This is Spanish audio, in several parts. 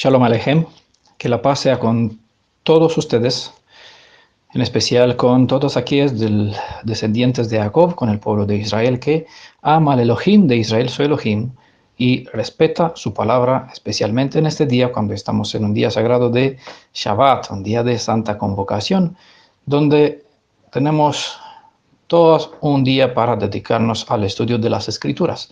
Shalom Alejem, que la paz sea con todos ustedes, en especial con todos aquellos descendientes de Jacob, con el pueblo de Israel que ama al Elohim de Israel, su Elohim, y respeta su palabra, especialmente en este día, cuando estamos en un día sagrado de Shabbat, un día de santa convocación, donde tenemos todos un día para dedicarnos al estudio de las Escrituras.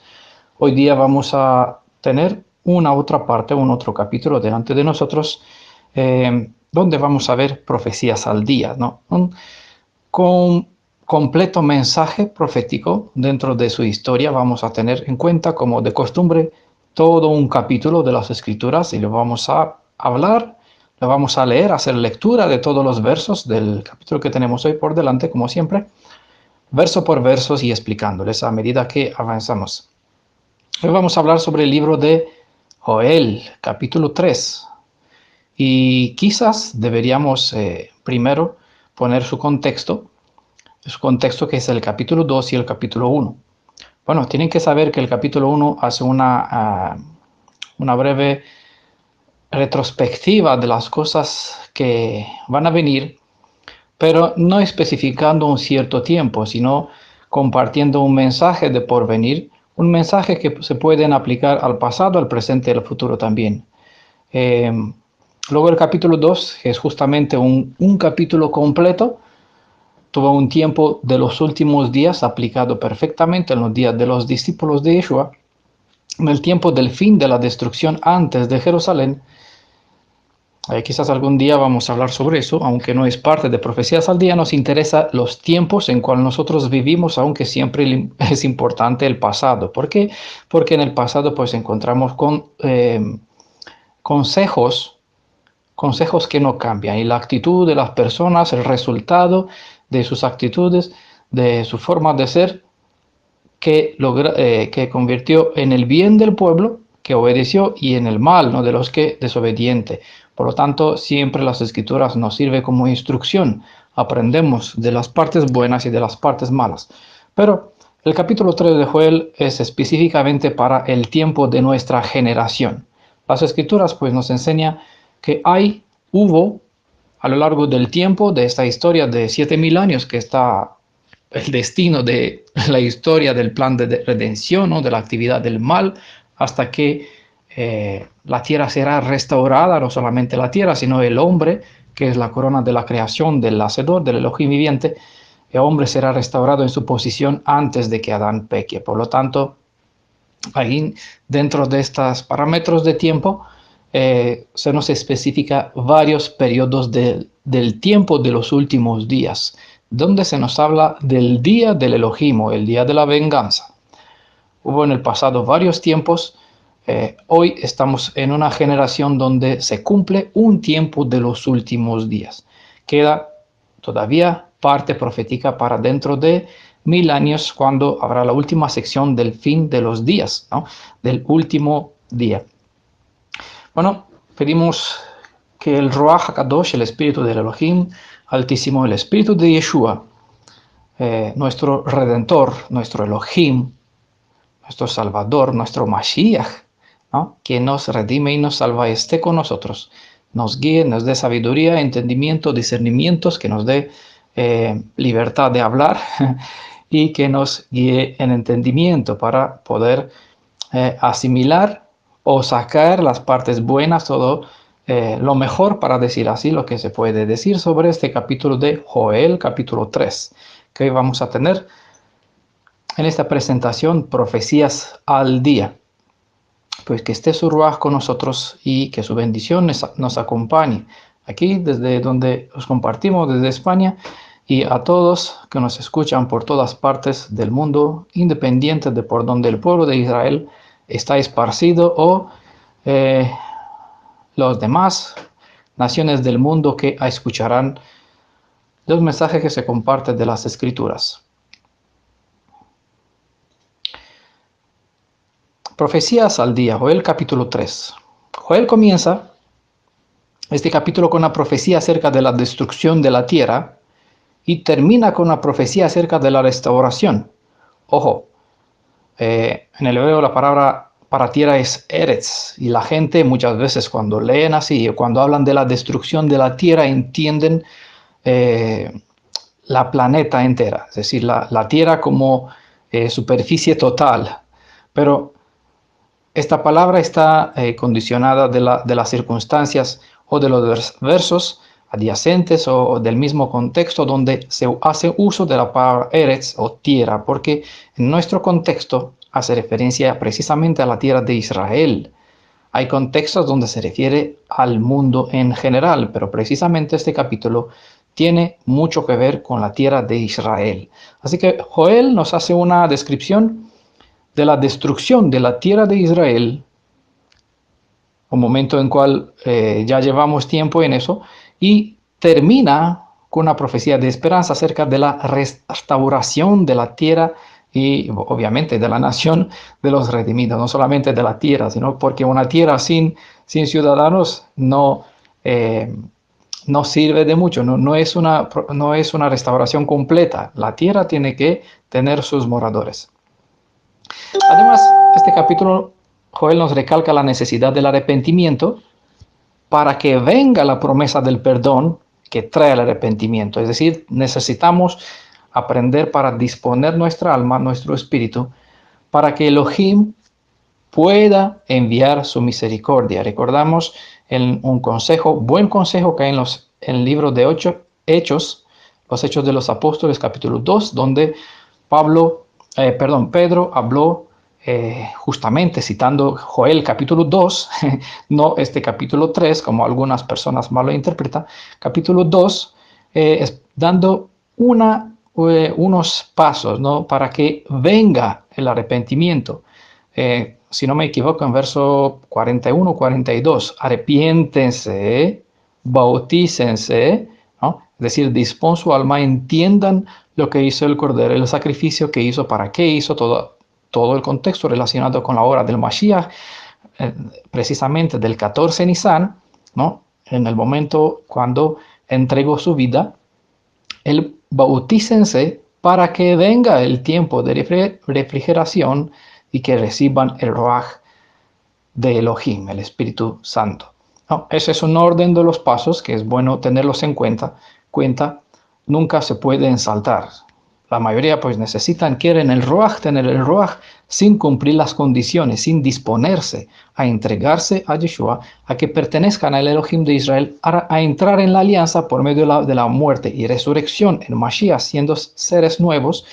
Hoy día vamos a tener una otra parte, un otro capítulo delante de nosotros, donde vamos a ver profecías al día, ¿no? Con completo mensaje profético dentro de su historia vamos a tener en cuenta, como de costumbre, todo un capítulo de las Escrituras y lo vamos a hablar, lo vamos a leer, hacer lectura de todos los versos del capítulo que tenemos hoy por delante, como siempre, verso por verso y explicándoles a medida que avanzamos. Hoy vamos a hablar sobre el libro de Joel, capítulo 3. Y quizás deberíamos primero poner su contexto que es el capítulo 2 y el capítulo 1. Bueno, tienen que saber que el capítulo 1 hace una breve retrospectiva de las cosas que van a venir, pero no especificando un cierto tiempo, sino compartiendo un mensaje de porvenir, un mensaje que se pueden aplicar al pasado, al presente y al futuro también. Luego el capítulo 2 es justamente un capítulo completo, tuvo un tiempo de los últimos días aplicado perfectamente en los días de los discípulos de Yeshua, en el tiempo del fin de la destrucción antes de Jerusalén. Quizás algún día vamos a hablar sobre eso, aunque no es parte de Profecías al Día, nos interesa los tiempos en cuales nosotros vivimos, aunque siempre es importante el pasado. ¿Por qué? Porque en el pasado pues encontramos con consejos que no cambian, y la actitud de las personas, el resultado de sus actitudes, de su forma de ser, que convirtió en el bien del pueblo que obedeció y en el mal, ¿no?, de los que desobediente. Por lo tanto, siempre las Escrituras nos sirven como instrucción. Aprendemos de las partes buenas y de las partes malas. Pero el capítulo 3 de Joel es específicamente para el tiempo de nuestra generación. Las Escrituras pues nos enseñan que hubo a lo largo del tiempo de esta historia de 7000 años, que está el destino de la historia del plan de redención, ¿no?, de la actividad del mal, hasta que la tierra será restaurada, no solamente la tierra, sino el hombre, que es la corona de la creación del Hacedor, del Elohim viviente. El hombre será restaurado en su posición antes de que Adán peque. Por lo tanto, ahí, dentro de estos parámetros de tiempo, se nos especifica varios periodos del tiempo de los últimos días, donde se nos habla del día del Elohim, o el día de la venganza. Hubo en el pasado varios tiempos. Hoy estamos en una generación donde se cumple un tiempo de los últimos días. Queda todavía parte profética para dentro de 1000 años, cuando habrá la última sección del fin de los días, ¿no?, del último día. Bueno, pedimos que el Ruach HaKadosh, el Espíritu del Elohim Altísimo, el Espíritu de Yeshua, nuestro Redentor, nuestro Elohim, nuestro Salvador, nuestro Mashiach, ¿no?, que nos redime y nos salva, esté con nosotros, nos guíe, nos dé sabiduría, entendimiento, discernimientos, que nos dé libertad de hablar y que nos guíe en entendimiento para poder asimilar o sacar las partes buenas, todo lo mejor, para decir así, lo que se puede decir sobre este capítulo de Joel, capítulo 3, que hoy vamos a tener en esta presentación, Profecías al Día. Pues que esté su Ruach con nosotros y que su bendición nos acompañe aquí desde donde os compartimos, desde España, y a todos que nos escuchan por todas partes del mundo, independiente de por donde el pueblo de Israel está esparcido, o los demás naciones del mundo que escucharán los mensajes que se comparten de las Escrituras. Profecías al día, Joel capítulo 3. Joel comienza este capítulo con una profecía acerca de la destrucción de la tierra y termina con una profecía acerca de la restauración. Ojo, en el hebreo la palabra para tierra es Eretz. Y la gente muchas veces cuando leen así, cuando hablan de la destrucción de la tierra, entienden la planeta entera, es decir, la tierra como superficie total. Pero esta palabra está condicionada de las circunstancias o de los versos adyacentes o del mismo contexto donde se hace uso de la palabra Eretz o tierra, porque en nuestro contexto hace referencia precisamente a la tierra de Israel. Hay contextos donde se refiere al mundo en general, pero precisamente este capítulo tiene mucho que ver con la tierra de Israel. Así que Joel nos hace una descripción de la destrucción de la tierra de Israel, un momento en cual ya llevamos tiempo en eso, y termina con una profecía de esperanza acerca de la restauración de la tierra y obviamente de la nación de los redimidos, no solamente de la tierra, sino porque una tierra sin ciudadanos no sirve de mucho, no es una restauración completa. La tierra tiene que tener sus moradores. Además, este capítulo, Joel nos recalca la necesidad del arrepentimiento para que venga la promesa del perdón que trae el arrepentimiento. Es decir, necesitamos aprender para disponer nuestra alma, nuestro espíritu, para que Elohim pueda enviar su misericordia. Recordamos un buen consejo que hay en el libro de Hechos, los Hechos de los Apóstoles, capítulo 2, donde Pedro habló justamente citando Joel capítulo 2, no este capítulo 3, como algunas personas mal lo interpretan, capítulo 2, dando unos pasos, ¿no?, para que venga el arrepentimiento. Si no me equivoco, en verso 41-42, arrepiéntense, bautícense, ¿no? Es decir, dispón su alma, entiendan lo que hizo el Cordero, el sacrificio que hizo, para qué hizo, todo el contexto relacionado con la hora del Mashiach, precisamente del 14 Nisan, ¿no?, en el momento cuando entregó su vida, el bautícense para que venga el tiempo de refrigeración y que reciban el Ruach de Elohim, el Espíritu Santo. ¿No? Ese es un orden de los pasos que es bueno tenerlos en cuenta. Nunca se pueden saltar. La mayoría pues quieren el Ruach, tener el Ruach sin cumplir las condiciones, sin disponerse a entregarse a Yeshua, a que pertenezcan al Elohim de Israel, a entrar en la alianza por medio de la muerte y resurrección en Mashiach, siendo seres nuevos.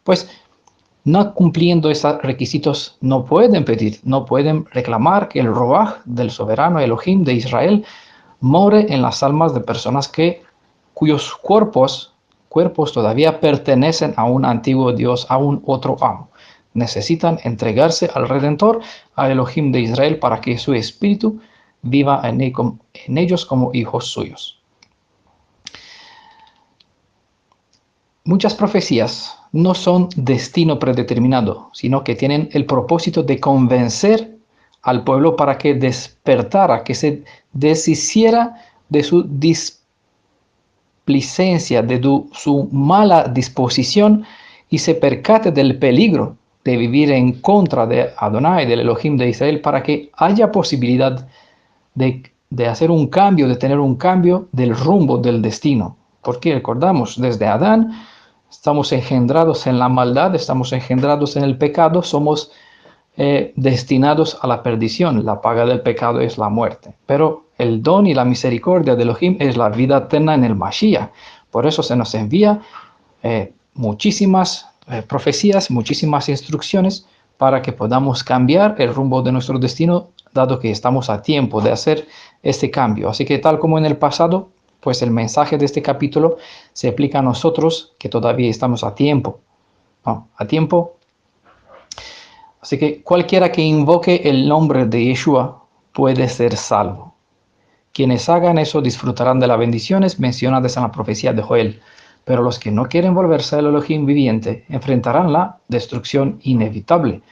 Pues no cumpliendo esos requisitos, no pueden pedir, no pueden reclamar que el Ruach del soberano Elohim de Israel more en las almas de personas cuyos cuerpos todavía pertenecen a un antiguo Dios, a un otro amo. Necesitan entregarse al Redentor, al Elohim de Israel, para que su espíritu viva en ellos como hijos suyos. Muchas profecías no son destino predeterminado, sino que tienen el propósito de convencer al pueblo para que despertara, que se deshiciera de su displicencia, de su mala disposición y se percate del peligro de vivir en contra de Adonai, del Elohim de Israel, para que haya posibilidad de hacer un cambio, de tener un cambio del rumbo del destino. Porque recordamos, desde Adán estamos engendrados en la maldad, estamos engendrados en el pecado, somos destinados a la perdición. La paga del pecado es la muerte. Pero el don y la misericordia de Elohim es la vida eterna en el Mashiach. Por eso se nos envía muchísimas profecías, muchísimas instrucciones para que podamos cambiar el rumbo de nuestro destino, dado que estamos a tiempo de hacer este cambio. Así que tal como en el pasado, pues el mensaje de este capítulo se aplica a nosotros que todavía estamos a tiempo. ¿No? A tiempo. Así que cualquiera que invoque el nombre de Yeshua puede ser salvo. Quienes hagan eso disfrutarán de las bendiciones mencionadas en la profecía de Joel. Pero los que no quieren volverse al Elohim viviente enfrentarán la destrucción inevitable.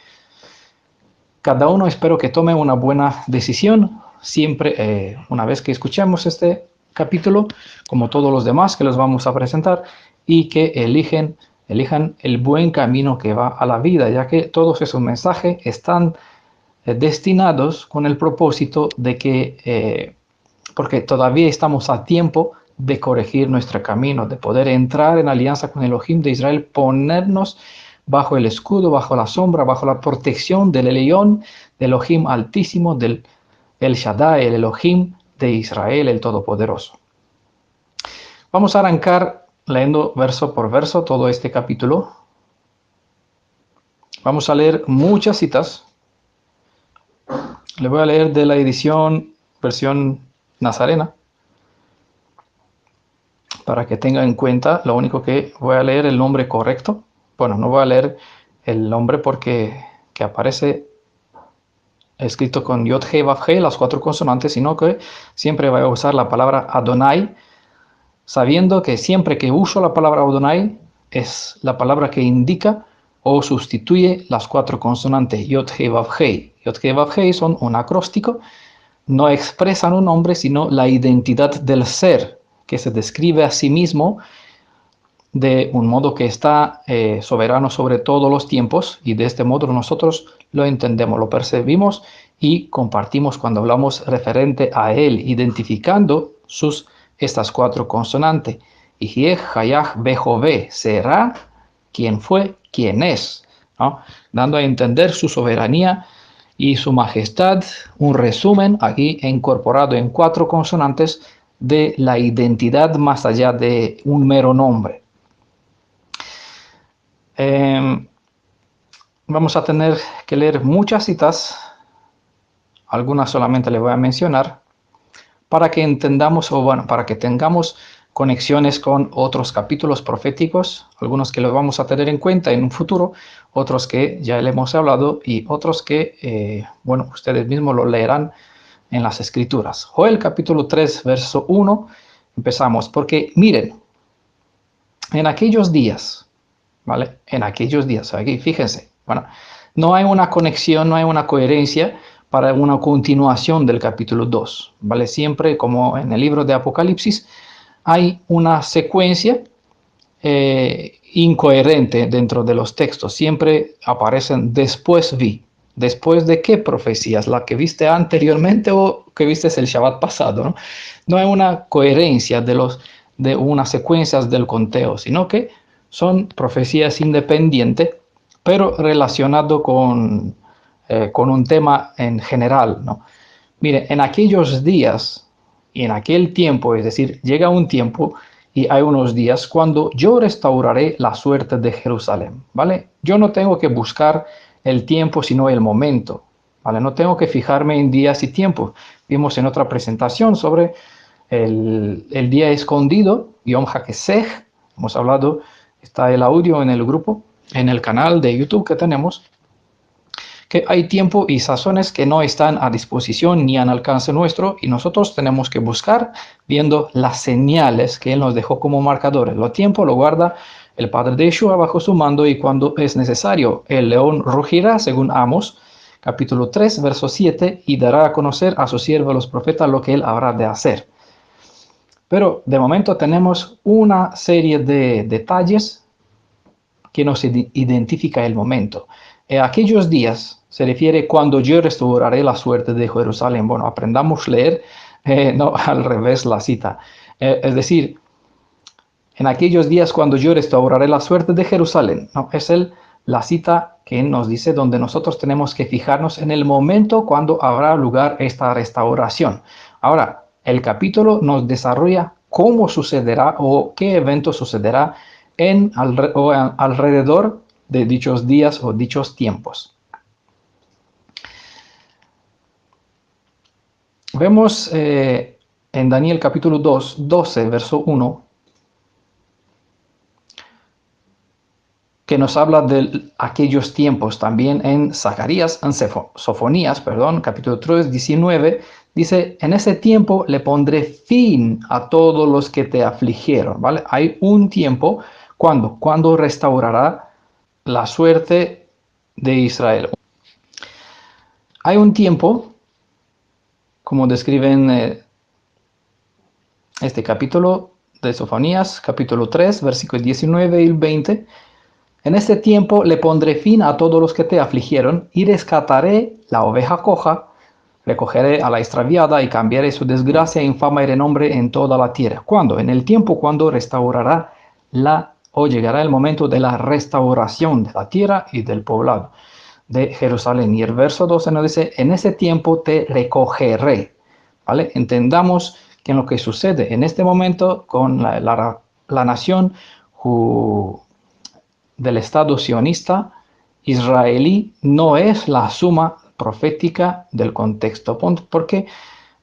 Cada uno espero que tome una buena decisión. Siempre, una vez que escuchemos este capítulo, como todos los demás que los vamos a presentar, y que elijan el buen camino que va a la vida, ya que todos esos mensajes están destinados con el propósito de que, porque todavía estamos a tiempo de corregir nuestro camino, de poder entrar en alianza con Elohim de Israel, ponernos bajo el escudo, bajo la sombra, bajo la protección del Elión, del Elohim Altísimo, del El Shaddai, el Elohim de Israel, el Todopoderoso. Vamos a arrancar leyendo verso por verso todo este capítulo. Vamos a leer muchas citas. Le voy a leer de la edición, versión nazarena, para que tenga en cuenta. Lo único que voy a leer el nombre correcto. Bueno, no voy a leer el nombre porque que aparece escrito con Yod He Vav He, las 4 consonantes, sino que siempre voy a usar la palabra Adonai, sabiendo que siempre que uso la palabra Adonai es la palabra que indica o sustituye las 4 consonantes Yod He Vav He. Yod He Vav He son un acróstico, no expresan un nombre, sino la identidad del ser, que se describe a sí mismo de un modo que está soberano sobre todos los tiempos, y de este modo nosotros lo entendemos, lo percibimos y compartimos cuando hablamos referente a él, identificando estas 4 consonantes. Ihiech, Hayach, Bejové, será, quién fue, quién es, ¿no? Dando a entender su soberanía y su majestad, un resumen aquí incorporado en 4 consonantes de la identidad más allá de un mero nombre. Vamos a tener que leer muchas citas, algunas solamente le voy a mencionar, para que entendamos, o bueno, para que tengamos conexiones con otros capítulos proféticos, algunos que los vamos a tener en cuenta en un futuro, otros que ya le hemos hablado y otros que, bueno, ustedes mismos lo leerán en las Escrituras. Joel capítulo 3, verso 1, empezamos, porque miren, en aquellos días, ¿vale? En aquellos días, aquí fíjense, bueno, no hay una conexión, no hay una coherencia para una continuación del capítulo 2, ¿vale? Siempre, como en el libro de Apocalipsis, hay una secuencia incoherente dentro de los textos. Siempre aparecen después vi. ¿Después de qué profecías? ¿La que viste anteriormente o que viste el Shabbat pasado? ¿No? No hay una coherencia de unas secuencias del conteo, sino que son profecías independientes, pero relacionado con un tema en general, ¿no? Mire, en aquellos días y en aquel tiempo, es decir, llega un tiempo y hay unos días cuando yo restauraré la suerte de Jerusalén, ¿vale? Yo no tengo que buscar el tiempo, sino el momento, ¿vale? No tengo que fijarme en días y tiempos. Vimos en otra presentación sobre el día escondido, Yom HaKesech, hemos hablado, está el audio en el grupo, en el canal de YouTube que tenemos, que hay tiempo y sazones que no están a disposición ni al alcance nuestro, y nosotros tenemos que buscar viendo las señales que Él nos dejó como marcadores. Lo tiempo lo guarda el Padre de Yeshua bajo su mando, y cuando es necesario, el león rugirá, según Amos, capítulo 3, verso 7, y dará a conocer a su siervo los profetas lo que Él habrá de hacer. Pero de momento tenemos una serie de detalles que nos identifica el momento. En aquellos días se refiere cuando yo restauraré la suerte de Jerusalén. Bueno, aprendamos a leer, no al revés la cita. Es decir, en aquellos días cuando yo restauraré la suerte de Jerusalén. No, es la cita que nos dice donde nosotros tenemos que fijarnos en el momento cuando habrá lugar esta restauración. Ahora, el capítulo nos desarrolla cómo sucederá o qué evento sucederá alrededor de dichos días o dichos tiempos. Vemos en Daniel capítulo 12, verso 1, que nos habla de aquellos tiempos. También en Sofonías, capítulo 3, 19, dice, en ese tiempo le pondré fin a todos los que te afligieron, ¿vale? Hay un tiempo, ¿cuándo restaurará la suerte de Israel? Hay un tiempo, como describen este capítulo de Sofonías, capítulo 3, versículos 19 y 20, en este tiempo le pondré fin a todos los que te afligieron y rescataré la oveja coja, recogeré a la extraviada y cambiaré su desgracia en fama y renombre en toda la tierra. ¿Cuándo? En el tiempo cuando restaurará o llegará el momento de la restauración de la tierra y del poblado de Jerusalén. Y el verso 12 nos dice, en ese tiempo te recogeré. ¿Vale? Entendamos que en lo que sucede en este momento con la nación del Estado sionista israelí no es la suma profética del contexto, porque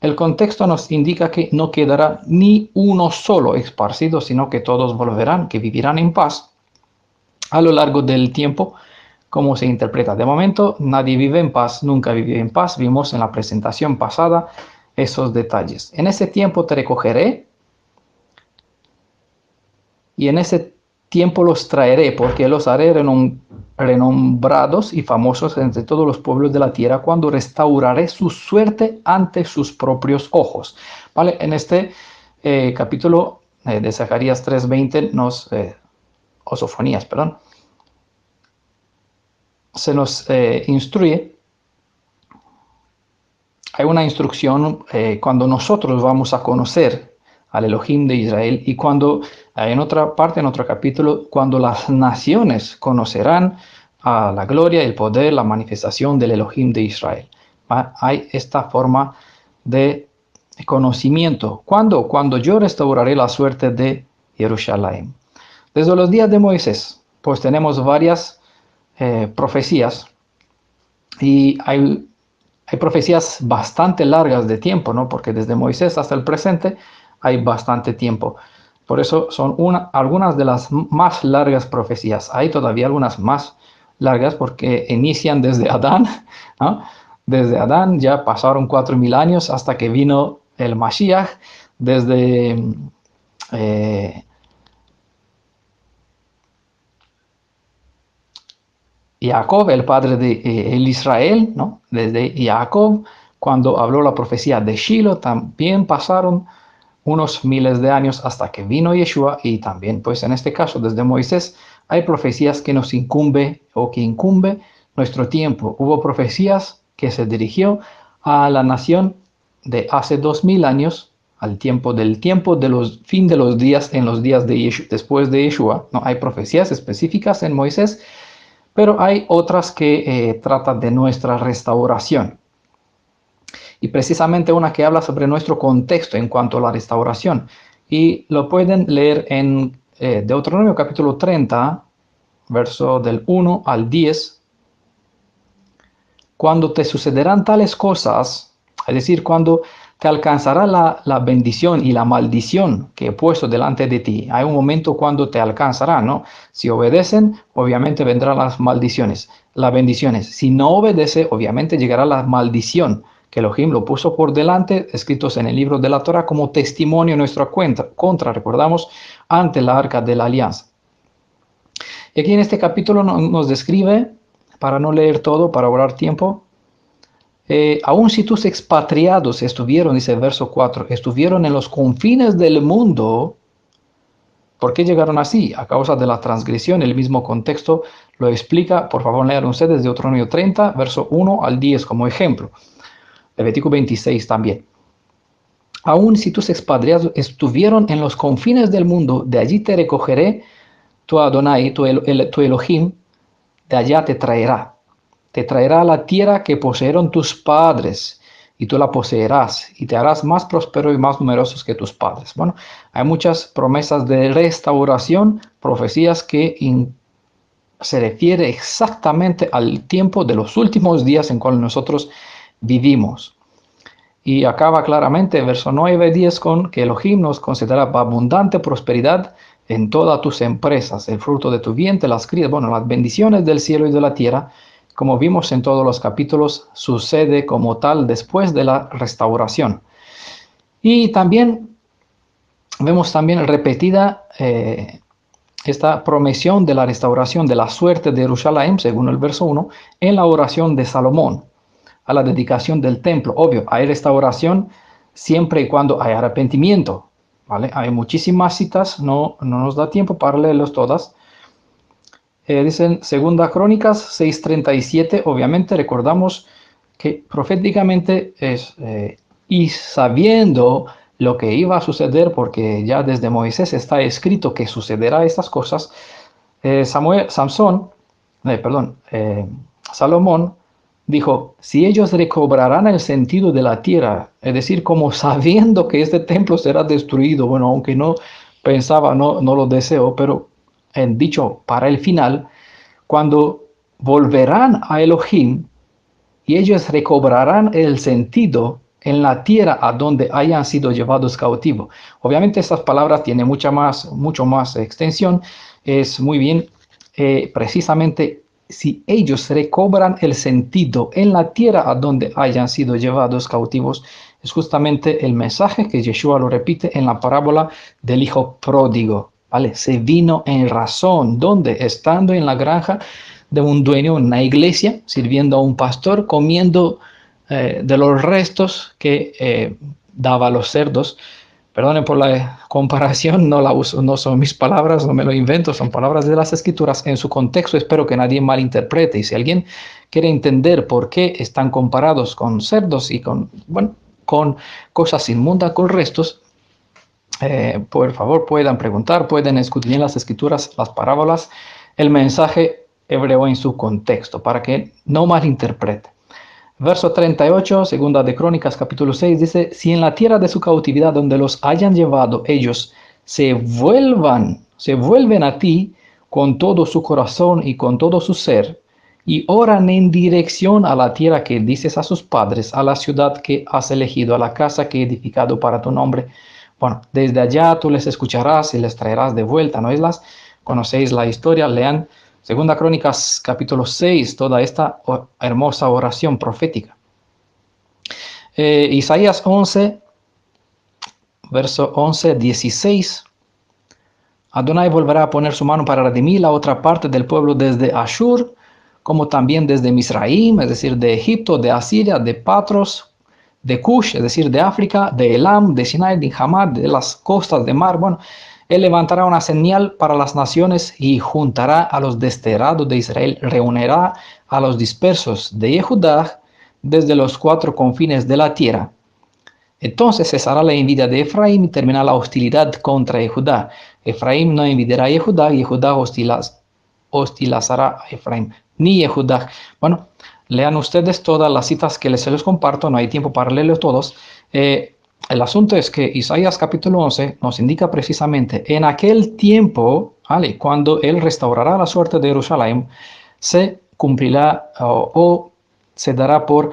el contexto nos indica que no quedará ni uno solo esparcido, sino que todos volverán, que vivirán en paz a lo largo del tiempo. ¿Cómo se interpreta? De momento, nadie vive en paz, nunca vivió en paz. Vimos en la presentación pasada esos detalles. En ese tiempo te recogeré y en ese tiempo los traeré, porque los haré renombrados y famosos entre todos los pueblos de la tierra, cuando restauraré su suerte ante sus propios ojos. ¿Vale? En este capítulo de Zacarías 3:20 o Sofonías, perdón, se nos instruye. Hay una instrucción cuando nosotros vamos a conocer al Elohim de Israel, y cuando en otra parte, en otro capítulo, cuando las naciones conocerán a la gloria, el poder, la manifestación del Elohim de Israel. Hay esta forma de conocimiento. ¿Cuándo? Cuando yo restauraré la suerte de Jerusalén. Desde los días de Moisés, pues tenemos varias profecías, y hay profecías bastante largas de tiempo, ¿no? Porque desde Moisés hasta el presente hay bastante tiempo. Por eso son algunas de las más largas profecías. Hay todavía algunas más largas porque inician desde Adán, ¿no? Desde Adán ya pasaron 4000 años hasta que vino el Mashiach. Desde Jacob, el padre de el Israel, ¿no? Desde Jacob, cuando habló la profecía de Shiloh, también pasaron unos miles de años hasta que vino Yeshua. Y también, pues en este caso, desde Moisés, hay profecías que nos incumbe nuestro tiempo. Hubo profecías que se dirigió a la nación de hace 2000 años, al tiempo de los fin de los días, en los días de Yeshua, después de Yeshua. No hay profecías específicas en Moisés, pero hay otras que tratan de nuestra restauración. Y precisamente una que habla sobre nuestro contexto en cuanto a la restauración. Y lo pueden leer en Deuteronomio capítulo 30, verso del 1 al 10. Cuando te sucederán tales cosas, es decir, cuando te alcanzará la bendición y la maldición que he puesto delante de ti. Hay un momento cuando te alcanzará, ¿no? Si obedecen, obviamente vendrán las maldiciones, las bendiciones. Si no obedece, obviamente llegará la maldición, que Elohim lo puso por delante, escritos en el libro de la Torah, como testimonio en nuestra contra, recordamos, ante la arca de la alianza. Y aquí en este capítulo nos describe, para no leer todo, para ahorrar tiempo, aun si tus expatriados estuvieron, dice el verso 4, estuvieron en los confines del mundo. ¿Por qué llegaron así? A causa de la transgresión. El mismo contexto lo explica. Por favor, lean ustedes Deuteronomio 30, verso 1 al 10 como ejemplo. Levítico 26 también. Aun si tus expatriados estuvieron en los confines del mundo, de allí te recogeré, tu Adonai, tu Elohim, de allá te traerá. Te traerá a la tierra que poseyeron tus padres, y tú la poseerás, y te harás más próspero y más numerosos que tus padres. Bueno, hay muchas promesas de restauración, profecías que se refiere exactamente al tiempo de los últimos días en cual nosotros vivimos. Y acaba claramente, verso 9 y 10, con que Elohim nos concederá abundante prosperidad en todas tus empresas, el fruto de tu vientre, las crías, bueno, las bendiciones del cielo y de la tierra. Como vimos en todos los capítulos, sucede como tal después de la restauración. Y también vemos también repetida esta promesión de la restauración de la suerte de Jerusalén, según el verso 1, en la oración de Salomón, a la dedicación del templo. Obvio, hay restauración siempre y cuando hay arrepentimiento, ¿vale? Hay muchísimas citas, no nos da tiempo para leerlas todas. Dicen Segunda Crónicas 6:37, obviamente recordamos que proféticamente y sabiendo lo que iba a suceder, porque ya desde Moisés está escrito que sucederá estas cosas, Salomón dijo, si ellos recobrarán el sentido de la tierra, es decir, como sabiendo que este templo será destruido, bueno, aunque no pensaba, no lo deseo, pero en dicho para el final, cuando volverán a Elohim y ellos recobrarán el sentido en la tierra a donde hayan sido llevados cautivos. Obviamente estas palabras tienen mucho más extensión. Es muy bien, precisamente si ellos recobran el sentido en la tierra a donde hayan sido llevados cautivos, es justamente el mensaje que Yeshua lo repite en la parábola del hijo pródigo. ¿Vale? Se vino en razón, donde estando en la granja de un dueño en una iglesia, sirviendo a un pastor, comiendo de los restos que daba a los cerdos. Perdonen por la comparación, no la uso, no son mis palabras, no me lo invento, son palabras de las escrituras en su contexto. Espero que nadie malinterprete. Y si alguien quiere entender por qué están comparados con cerdos y con cosas inmundas, con restos, por favor puedan preguntar, pueden escudriñar las escrituras, las parábolas, el mensaje hebreo en su contexto, para que no malinterprete. Verso 38, segunda de Crónicas, capítulo 6, dice, si en la tierra de su cautividad donde los hayan llevado ellos se vuelven a ti con todo su corazón y con todo su ser, y oran en dirección a la tierra que dices a sus padres, a la ciudad que has elegido, a la casa que he edificado para tu nombre. Bueno, desde allá tú les escucharás y les traerás de vuelta, ¿no es las? Conocéis la historia, lean Segunda Crónicas, capítulo 6, toda esta hermosa oración profética. Isaías 11, verso 11, 16. Adonai volverá a poner su mano para redimir la otra parte del pueblo desde Ashur, como también desde Misraim, es decir, de Egipto, de Asiria, de Patros, de Cush, es decir, de África, de Elam, de Sinai, de Hamad, de las costas de mar. Bueno, él levantará una señal para las naciones y juntará a los desterrados de Israel, reunirá a los dispersos de Judá desde los cuatro confines de la tierra. Entonces cesará la envidia de Efraín y terminará la hostilidad contra Judá. Efraín no envidiará a Judá y Judá hostilizará a Efraín, ni Judá. Bueno, lean ustedes todas las citas que se les comparto, no hay tiempo para leerlos todos. El asunto es que Isaías capítulo 11 nos indica precisamente en aquel tiempo, ¿vale?, cuando él restaurará la suerte de Jerusalén, se cumplirá o se dará por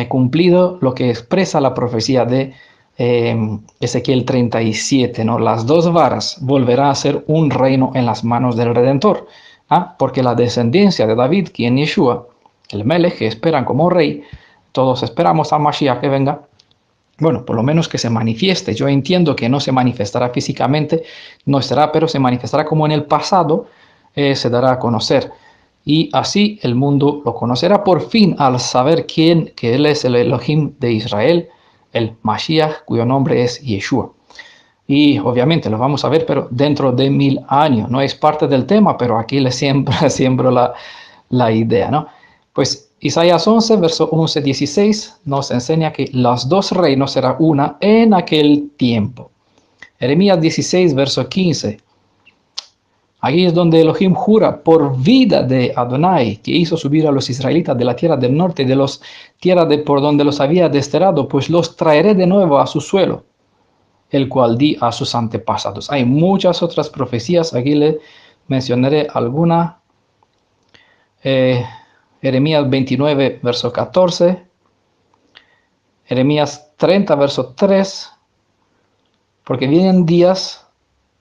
cumplido lo que expresa la profecía de Ezequiel 37, ¿no? Las dos varas volverá a ser un reino en las manos del Redentor, porque la descendencia de David, quien Yeshua, el Melech, que esperan como rey, todos esperamos a Mashiach que venga, bueno, por lo menos que se manifieste. Yo entiendo que no se manifestará físicamente, no estará, pero se manifestará como en el pasado, se dará a conocer. Y así el mundo lo conocerá por fin al saber que Él es el Elohim de Israel, el Mashiach, cuyo nombre es Yeshua. Y obviamente lo vamos a ver, pero dentro de 1000 años. No es parte del tema, pero aquí le siembro la idea, ¿no? Pues Isaías 11, verso 11, 16 nos enseña que los dos reinos serán una en aquel tiempo. Jeremías 16, verso 15. Aquí es donde Elohim jura por vida de Adonai, que hizo subir a los israelitas de la tierra del norte, de los tierras por donde los había desterrado, pues los traeré de nuevo a su suelo, el cual di a sus antepasados. Hay muchas otras profecías, aquí le mencionaré alguna. Jeremías 29, verso 14. Jeremías 30, verso 3. Porque vienen días,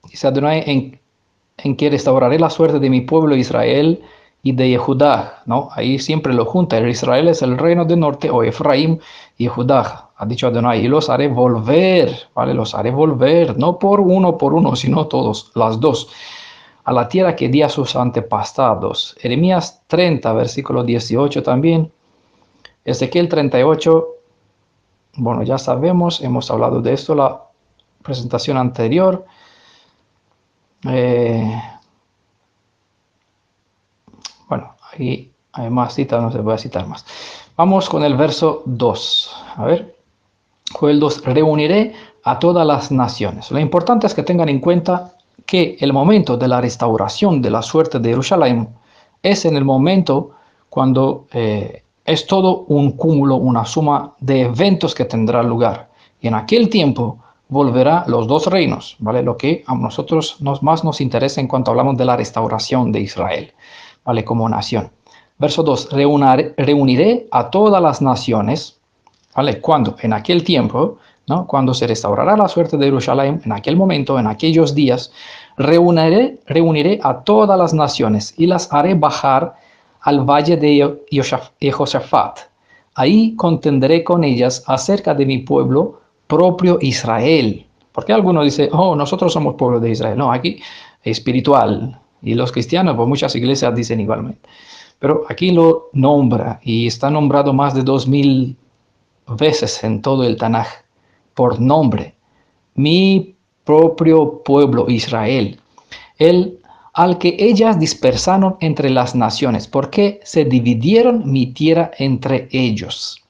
dice Adonai, en que restauraré la suerte de mi pueblo Israel y de Judá, ¿no? Ahí siempre lo junta. El Israel es el reino del norte, o Efraín y Judá, ha dicho Adonai, y los haré volver, ¿vale? Los haré volver, no por uno, sino todos, las dos, a la tierra que di a sus antepasados. Jeremías 30, versículo 18 también. Ezequiel 38, bueno, ya sabemos, hemos hablado de esto la presentación anterior. Bueno, ahí hay más citas, no se voy a citar más. Vamos con el verso 2. A ver, Joel 2, reuniré a todas las naciones. Lo importante es que tengan en cuenta que el momento de la restauración de la suerte de Jerusalén es en el momento cuando es todo un cúmulo, una suma de eventos que tendrá lugar. Y en aquel tiempo volverá los dos reinos, ¿vale? Lo que a nosotros más nos interesa en cuanto hablamos de la restauración de Israel, ¿vale? Como nación. Verso 2, reuniré a todas las naciones, ¿vale? Cuando en aquel tiempo, ¿no? Cuando se restaurará la suerte de Jerusalén, en aquel momento, en aquellos días, reuniré a todas las naciones y las haré bajar al valle de Josafat. Ahí contenderé con ellas acerca de mi pueblo propio Israel. Porque algunos dicen, oh, nosotros somos pueblo de Israel. No, aquí espiritual. Y los cristianos, pues muchas iglesias dicen igualmente. Pero aquí lo nombra y está nombrado más de 2000 veces en todo el Tanaj por nombre. Mi propio pueblo Israel, el al que ellas dispersaron entre las naciones, porque se dividieron mi tierra entre ellos.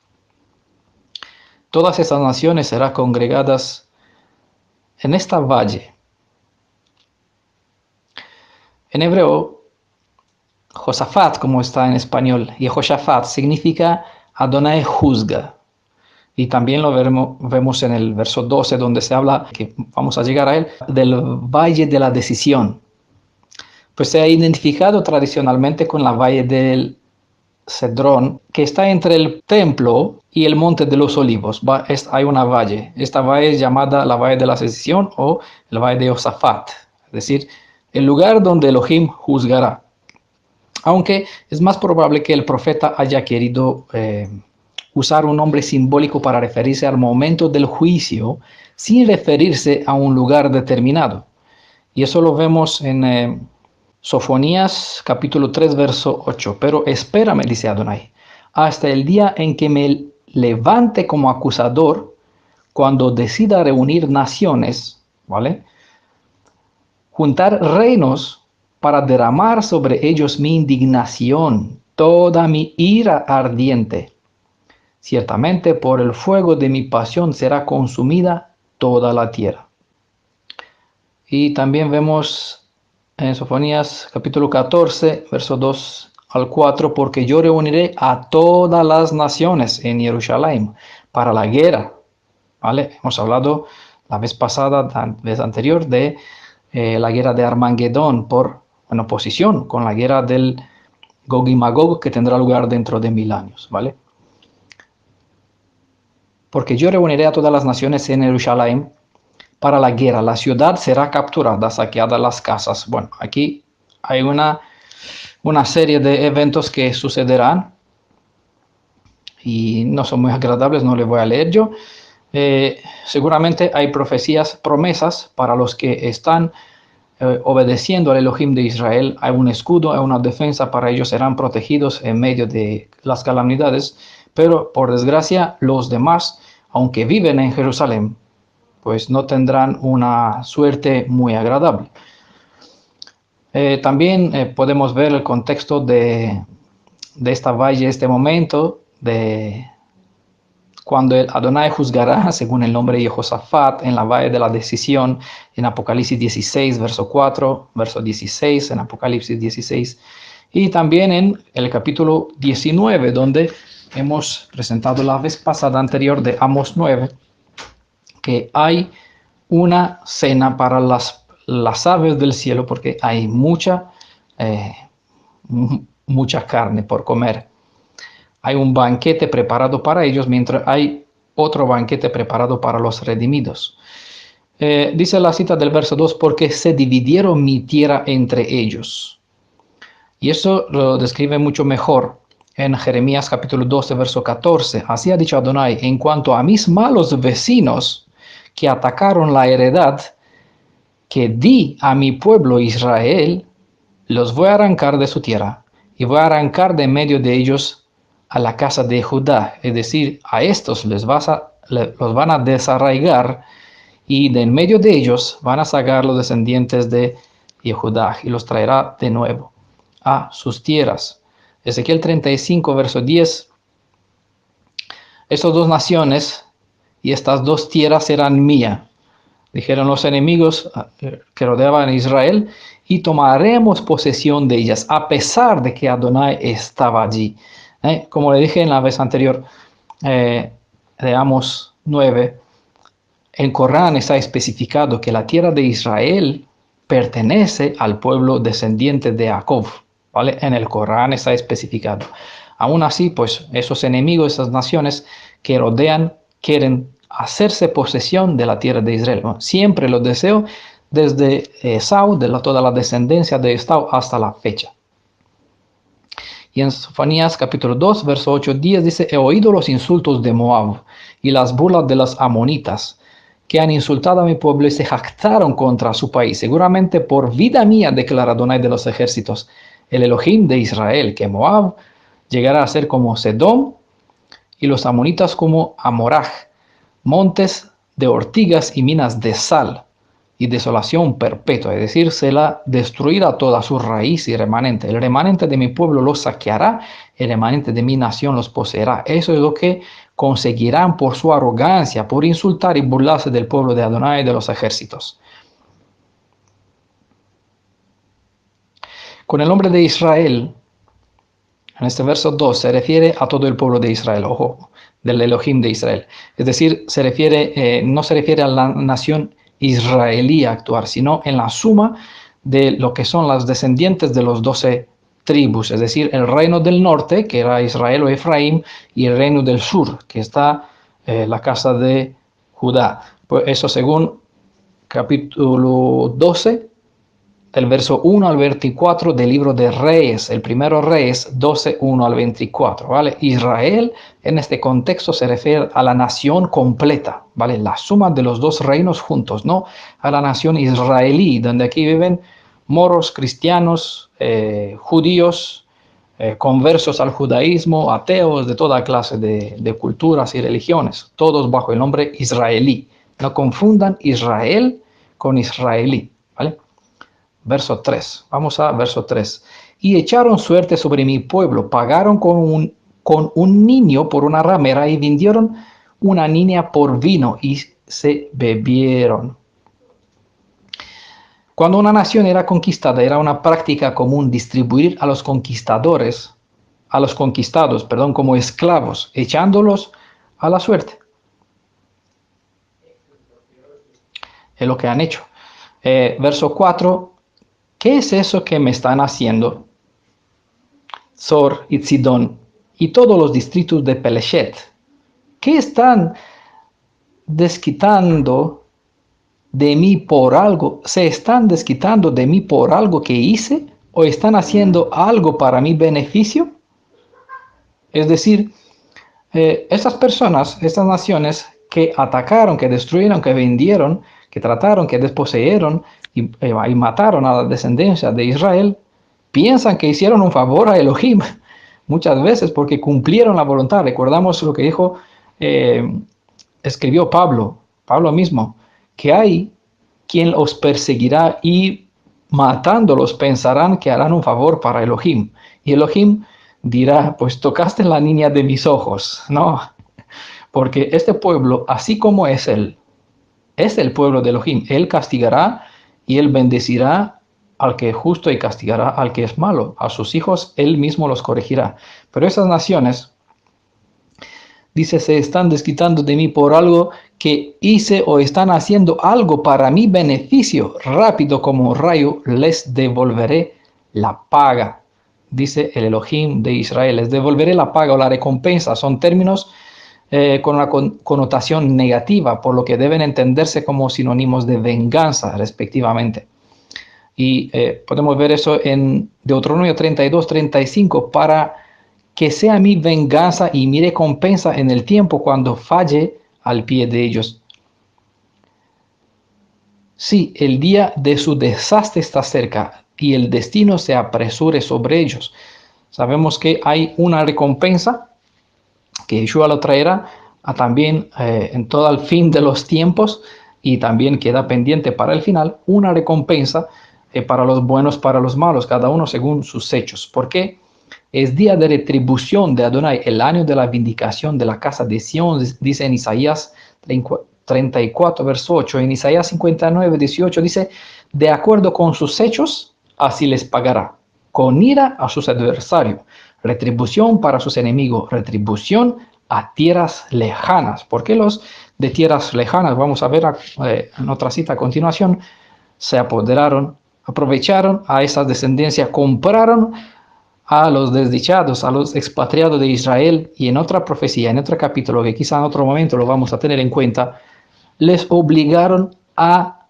Todas esas naciones serán congregadas en esta valle. En hebreo, Josafat, como está en español, y Josafat significa Adonai juzga. Y también lo vemos en el verso 12, donde se habla, que vamos a llegar a él, del valle de la decisión. Pues se ha identificado tradicionalmente con la valle del Cedrón, que está entre el templo y el monte de los olivos. Hay una valle. Esta valle es llamada la valle de la decisión o el valle de Josafat, es decir, el lugar donde Elohim juzgará. Aunque es más probable que el profeta haya querido usar un nombre simbólico para referirse al momento del juicio sin referirse a un lugar determinado. Y eso lo vemos en Sofonías capítulo 3, verso 8. Pero espérame, dice Adonai, hasta el día en que me levante como acusador, cuando decida reunir naciones, ¿vale? Juntar reinos para derramar sobre ellos mi indignación, toda mi ira ardiente. Ciertamente por el fuego de mi pasión será consumida toda la tierra. Y también vemos en Sofonías capítulo 14, verso 2 al 4, porque yo reuniré a todas las naciones en Jerusalén para la guerra. ¿Vale? Hemos hablado la vez pasada, la vez anterior, de la guerra de Armagedón en oposición con la guerra del Gog y Magog que tendrá lugar dentro de 1000 años. ¿Vale? Porque yo reuniré a todas las naciones en Jerusalén para la guerra. La ciudad será capturada, saqueada las casas. Bueno, aquí hay una serie de eventos que sucederán y no son muy agradables, no les voy a leer yo. Seguramente hay promesas para los que están obedeciendo al Elohim de Israel. Hay un escudo, hay una defensa para ellos, serán protegidos en medio de las calamidades. Pero por desgracia, los demás, aunque viven en Jerusalén, pues no tendrán una suerte muy agradable. También podemos ver el contexto de esta valle, este momento, de cuando el Adonai juzgará, según el nombre de Josafat, en la valle de la decisión, en Apocalipsis 16, verso 4, verso 16, en Apocalipsis 16, y también en el capítulo 19, donde hemos presentado la vez pasada anterior de Amos 9, que hay una cena para las aves del cielo, porque hay mucha carne por comer. Hay un banquete preparado para ellos, mientras hay otro banquete preparado para los redimidos. Dice la cita del verso 2, porque se dividieron mi tierra entre ellos. Y eso lo describe mucho mejor en Jeremías capítulo 12, verso 14. Así ha dicho Adonai, en cuanto a mis malos vecinos que atacaron la heredad que di a mi pueblo Israel, los voy a arrancar de su tierra y voy a arrancar de en medio de ellos a la casa de Judá. Es decir, a estos los van a desarraigar y de en medio de ellos van a sacar los descendientes de Judá y los traerá de nuevo a sus tierras. Ezequiel 35, verso 10 Estas dos naciones y estas dos tierras serán mías, dijeron los enemigos que rodeaban a Israel, y tomaremos posesión de ellas, a pesar de que Adonai estaba allí. Como le dije en la vez anterior, leamos 9, en Corán está especificado que la tierra de Israel pertenece al pueblo descendiente de Jacob, ¿vale? En el Corán está especificado. Aún así, pues esos enemigos, esas naciones que rodean, quieren hacerse posesión de la tierra de Israel, ¿no? Siempre lo deseo desde Esau, toda la descendencia de Esau hasta la fecha. Y en Sofonías capítulo 2, verso 8-10 dice, he oído los insultos de Moab y las burlas de las amonitas, que han insultado a mi pueblo y se jactaron contra su país. Seguramente por vida mía, declara Adonai de los ejércitos, el Elohim de Israel, que Moab llegará a ser como Sedom y los amonitas como Amoraj, montes de ortigas y minas de sal y desolación perpetua, es decir, será destruida toda su raíz y remanente. El remanente de mi pueblo los saqueará, el remanente de mi nación los poseerá. Eso es lo que conseguirán por su arrogancia, por insultar y burlarse del pueblo de Adonai y de los ejércitos. Con el nombre de Israel, en este verso 2 se refiere a todo el pueblo de Israel, ojo, del Elohim de Israel. Es decir, no se refiere a la nación israelí actuar, sino en la suma de lo que son las descendientes de los 12 tribus, es decir, el reino del norte, que era Israel o Efraín, y el reino del sur, que está la casa de Judá. Pues eso según capítulo 12, del verso 1 al 24 del libro de Reyes, el primero Reyes 12, 1 al 24, ¿vale? Israel en este contexto se refiere a la nación completa, ¿vale? La suma de los dos reinos juntos, no a la nación israelí, donde aquí viven moros, cristianos, judíos, conversos al judaísmo, ateos, de toda clase de culturas y religiones, todos bajo el nombre israelí. No confundan Israel con israelí, ¿vale? Verso 3, vamos a verso 3. Y echaron suerte sobre mi pueblo, pagaron con un niño por una ramera y vendieron una niña por vino y se bebieron. Cuando una nación era conquistada, era una práctica común distribuir a los conquistados, como esclavos, echándolos a la suerte. Es lo que han hecho. Verso 4. ¿Qué es eso que me están haciendo? Zor y Sidón y todos los distritos de Pelechet. ¿Qué están desquitando de mí por algo? ¿Se están desquitando de mí por algo que hice? ¿O están haciendo algo para mi beneficio? Es decir, estas personas, estas naciones que atacaron, que destruyeron, que vendieron, que trataron, que desposeyeron y mataron a la descendencia de Israel, piensan que hicieron un favor a Elohim muchas veces porque cumplieron la voluntad. Recordamos lo que dijo, escribió Pablo mismo, que hay quien los perseguirá y matándolos pensarán que harán un favor para Elohim. Y Elohim dirá, pues tocaste la niña de mis ojos. No, porque este pueblo, así como es él, es el pueblo de Elohim. Él castigará y él bendecirá al que es justo y castigará al que es malo. A sus hijos él mismo los corregirá. Pero esas naciones, dice, se están desquitando de mí por algo que hice o están haciendo algo para mi beneficio. Rápido como un rayo les devolveré la paga. Dice el Elohim de Israel, les devolveré la paga o la recompensa. Son términos con una connotación negativa, por lo que deben entenderse como sinónimos de venganza, respectivamente. Y podemos ver eso en Deuteronomio 32, 35, para que sea mi venganza y mi recompensa en el tiempo cuando falle al pie de ellos. Sí, el día de su desastre está cerca y el destino se apresure sobre ellos. Sabemos que hay una recompensa que Yeshua lo traerá también en todo el fin de los tiempos, y también queda pendiente para el final una recompensa para los buenos, para los malos, cada uno según sus hechos. ¿Por qué? Es día de retribución de Adonai, el año de la vindicación de la casa de Sión, dice en Isaías 34, verso 8. En Isaías 59, 18 dice, de acuerdo con sus hechos, así les pagará, con ira a sus adversarios, retribución para sus enemigos, retribución a tierras lejanas. ¿Por qué los de tierras lejanas? Vamos a ver en otra cita a continuación. Se apoderaron, aprovecharon a esa descendencia, compraron a los desdichados, a los expatriados de Israel, y en otra profecía, en otro capítulo, que quizá en otro momento lo vamos a tener en cuenta, les obligaron a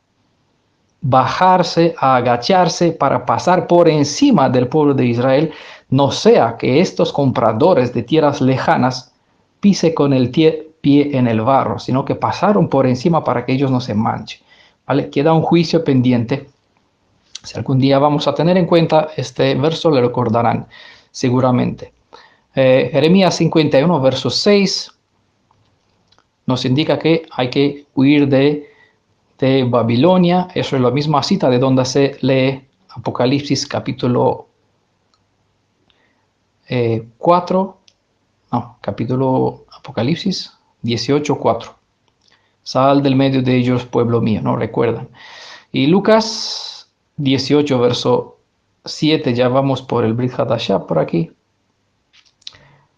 bajarse, a agacharse para pasar por encima del pueblo de Israel, no sea que estos compradores de tierras lejanas pise con el pie en el barro, sino que pasaron por encima para que ellos no se manchen. ¿Vale? Queda un juicio pendiente. Si algún día vamos a tener en cuenta este verso, le recordarán seguramente. Jeremías 51, verso 6, nos indica que hay que huir de Babilonia. Eso es la misma cita de donde se lee Apocalipsis capítulo 4, no, capítulo Apocalipsis 18, 4. Sal del medio de ellos, pueblo mío, ¿no? Recuerdan. Y Lucas 18, verso 7, ya vamos por el Brit Hadashah por aquí.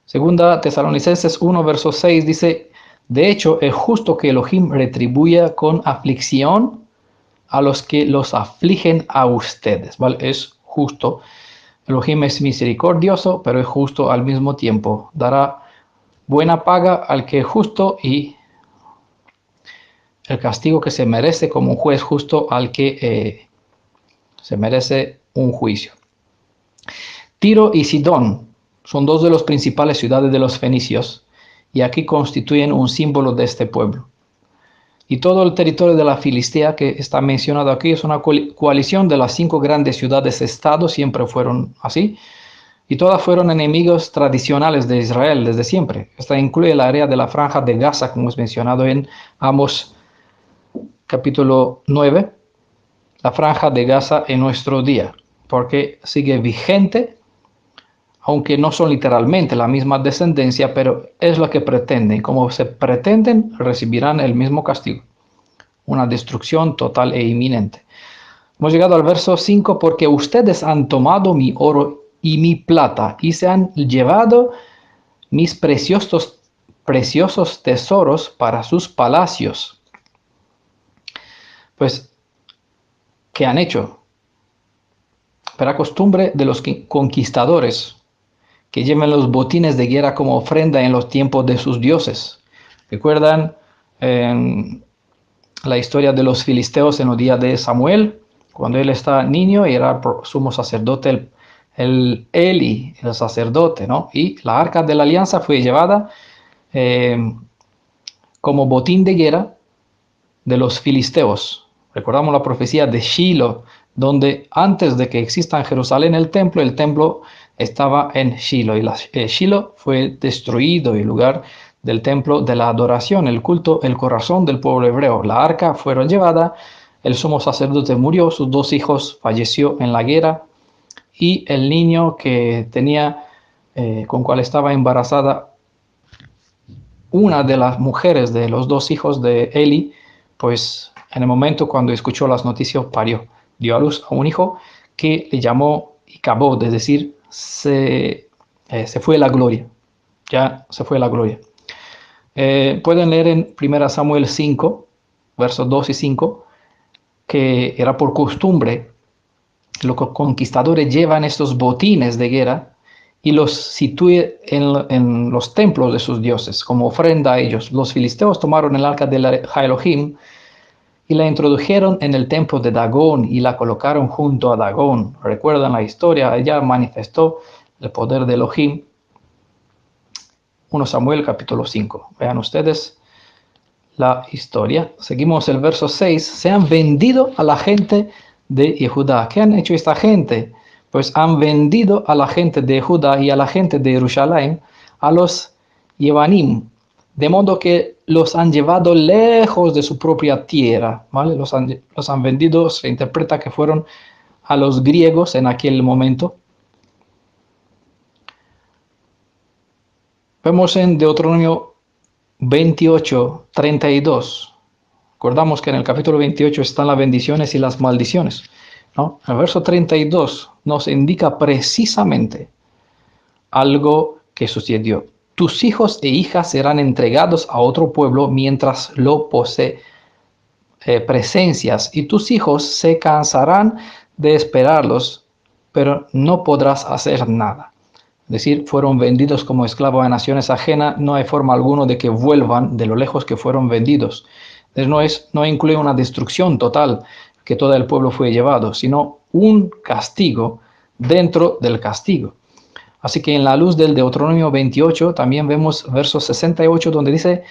Segunda Tesalonicenses 1, verso 6 dice, de hecho, es justo que Elohim retribuya con aflicción a los que los afligen a ustedes, ¿vale? Es justo. Elohim es misericordioso, pero es justo al mismo tiempo. Dará buena paga al que es justo y el castigo que se merece como un juez justo al que se merece un juicio. Tiro y Sidón son dos de las principales ciudades de los fenicios y aquí constituyen un símbolo de este pueblo. Y todo el territorio de la Filistea que está mencionado aquí es una coalición de las 5 grandes ciudades-estado, siempre fueron así, y todas fueron enemigos tradicionales de Israel desde siempre. Esta incluye el área de la franja de Gaza, como es mencionado en Amos capítulo 9, la franja de Gaza en nuestro día, porque sigue vigente, aunque no son literalmente la misma descendencia, pero es lo que pretenden. Como se pretenden, recibirán el mismo castigo, una destrucción total e inminente. Hemos llegado al verso 5, porque ustedes han tomado mi oro y mi plata y se han llevado mis preciosos tesoros para sus palacios. Pues, ¿qué han hecho? Para costumbre de los conquistadores, que lleven los botines de guerra como ofrenda en los tiempos de sus dioses. ¿Recuerdan la historia de los filisteos en los días de Samuel? Cuando él estaba niño y era sumo sacerdote, el Eli, el sacerdote, ¿no? Y la arca de la alianza fue llevada como botín de guerra de los filisteos. Recordamos la profecía de Shiloh, donde antes de que exista en Jerusalén el templo estaba en Shiloh, y Shiloh fue destruido, el lugar del templo de la adoración, el culto, el corazón del pueblo hebreo. La arca fueron llevada, el sumo sacerdote murió, sus 2 hijos falleció en la guerra, y el niño que tenía, con cual estaba embarazada una de las mujeres de los 2 hijos de Eli, pues en el momento cuando escuchó las noticias parió, dio a luz a un hijo que le llamó Icabod, es decir, se fue la gloria, ya se fue la gloria. Pueden leer en 1 Samuel 5, versos 2 y 5, que era por costumbre, los conquistadores llevan estos botines de guerra y los sitúan en los templos de sus dioses, como ofrenda a ellos. Los filisteos tomaron el arca de Elohim y la introdujeron en el templo de Dagón y la colocaron junto a Dagón. ¿Recuerdan la historia? Ella manifestó el poder de Elohim. 1 Samuel capítulo 5. Vean ustedes la historia. Seguimos el verso 6. Se han vendido a la gente de Judá. ¿Qué han hecho esta gente? Pues han vendido a la gente de Judá y a la gente de Jerusalén, a los Yevanim, de modo que los han llevado lejos de su propia tierra, ¿vale? Los han vendido, se interpreta que fueron a los griegos en aquel momento. Vemos en Deuteronomio 28:32. Recordamos que en el capítulo 28 están las bendiciones y las maldiciones, ¿no? El verso 32 nos indica precisamente algo que sucedió. Tus hijos e hijas serán entregados a otro pueblo mientras lo presencias, y tus hijos se cansarán de esperarlos, pero no podrás hacer nada. Es decir, fueron vendidos como esclavos a naciones ajenas, no hay forma alguna de que vuelvan de lo lejos que fueron vendidos. Entonces no incluye una destrucción total, que todo el pueblo fue llevado, sino un castigo dentro del castigo. Así que en la luz del Deuteronomio 28 también vemos verso 68 donde dice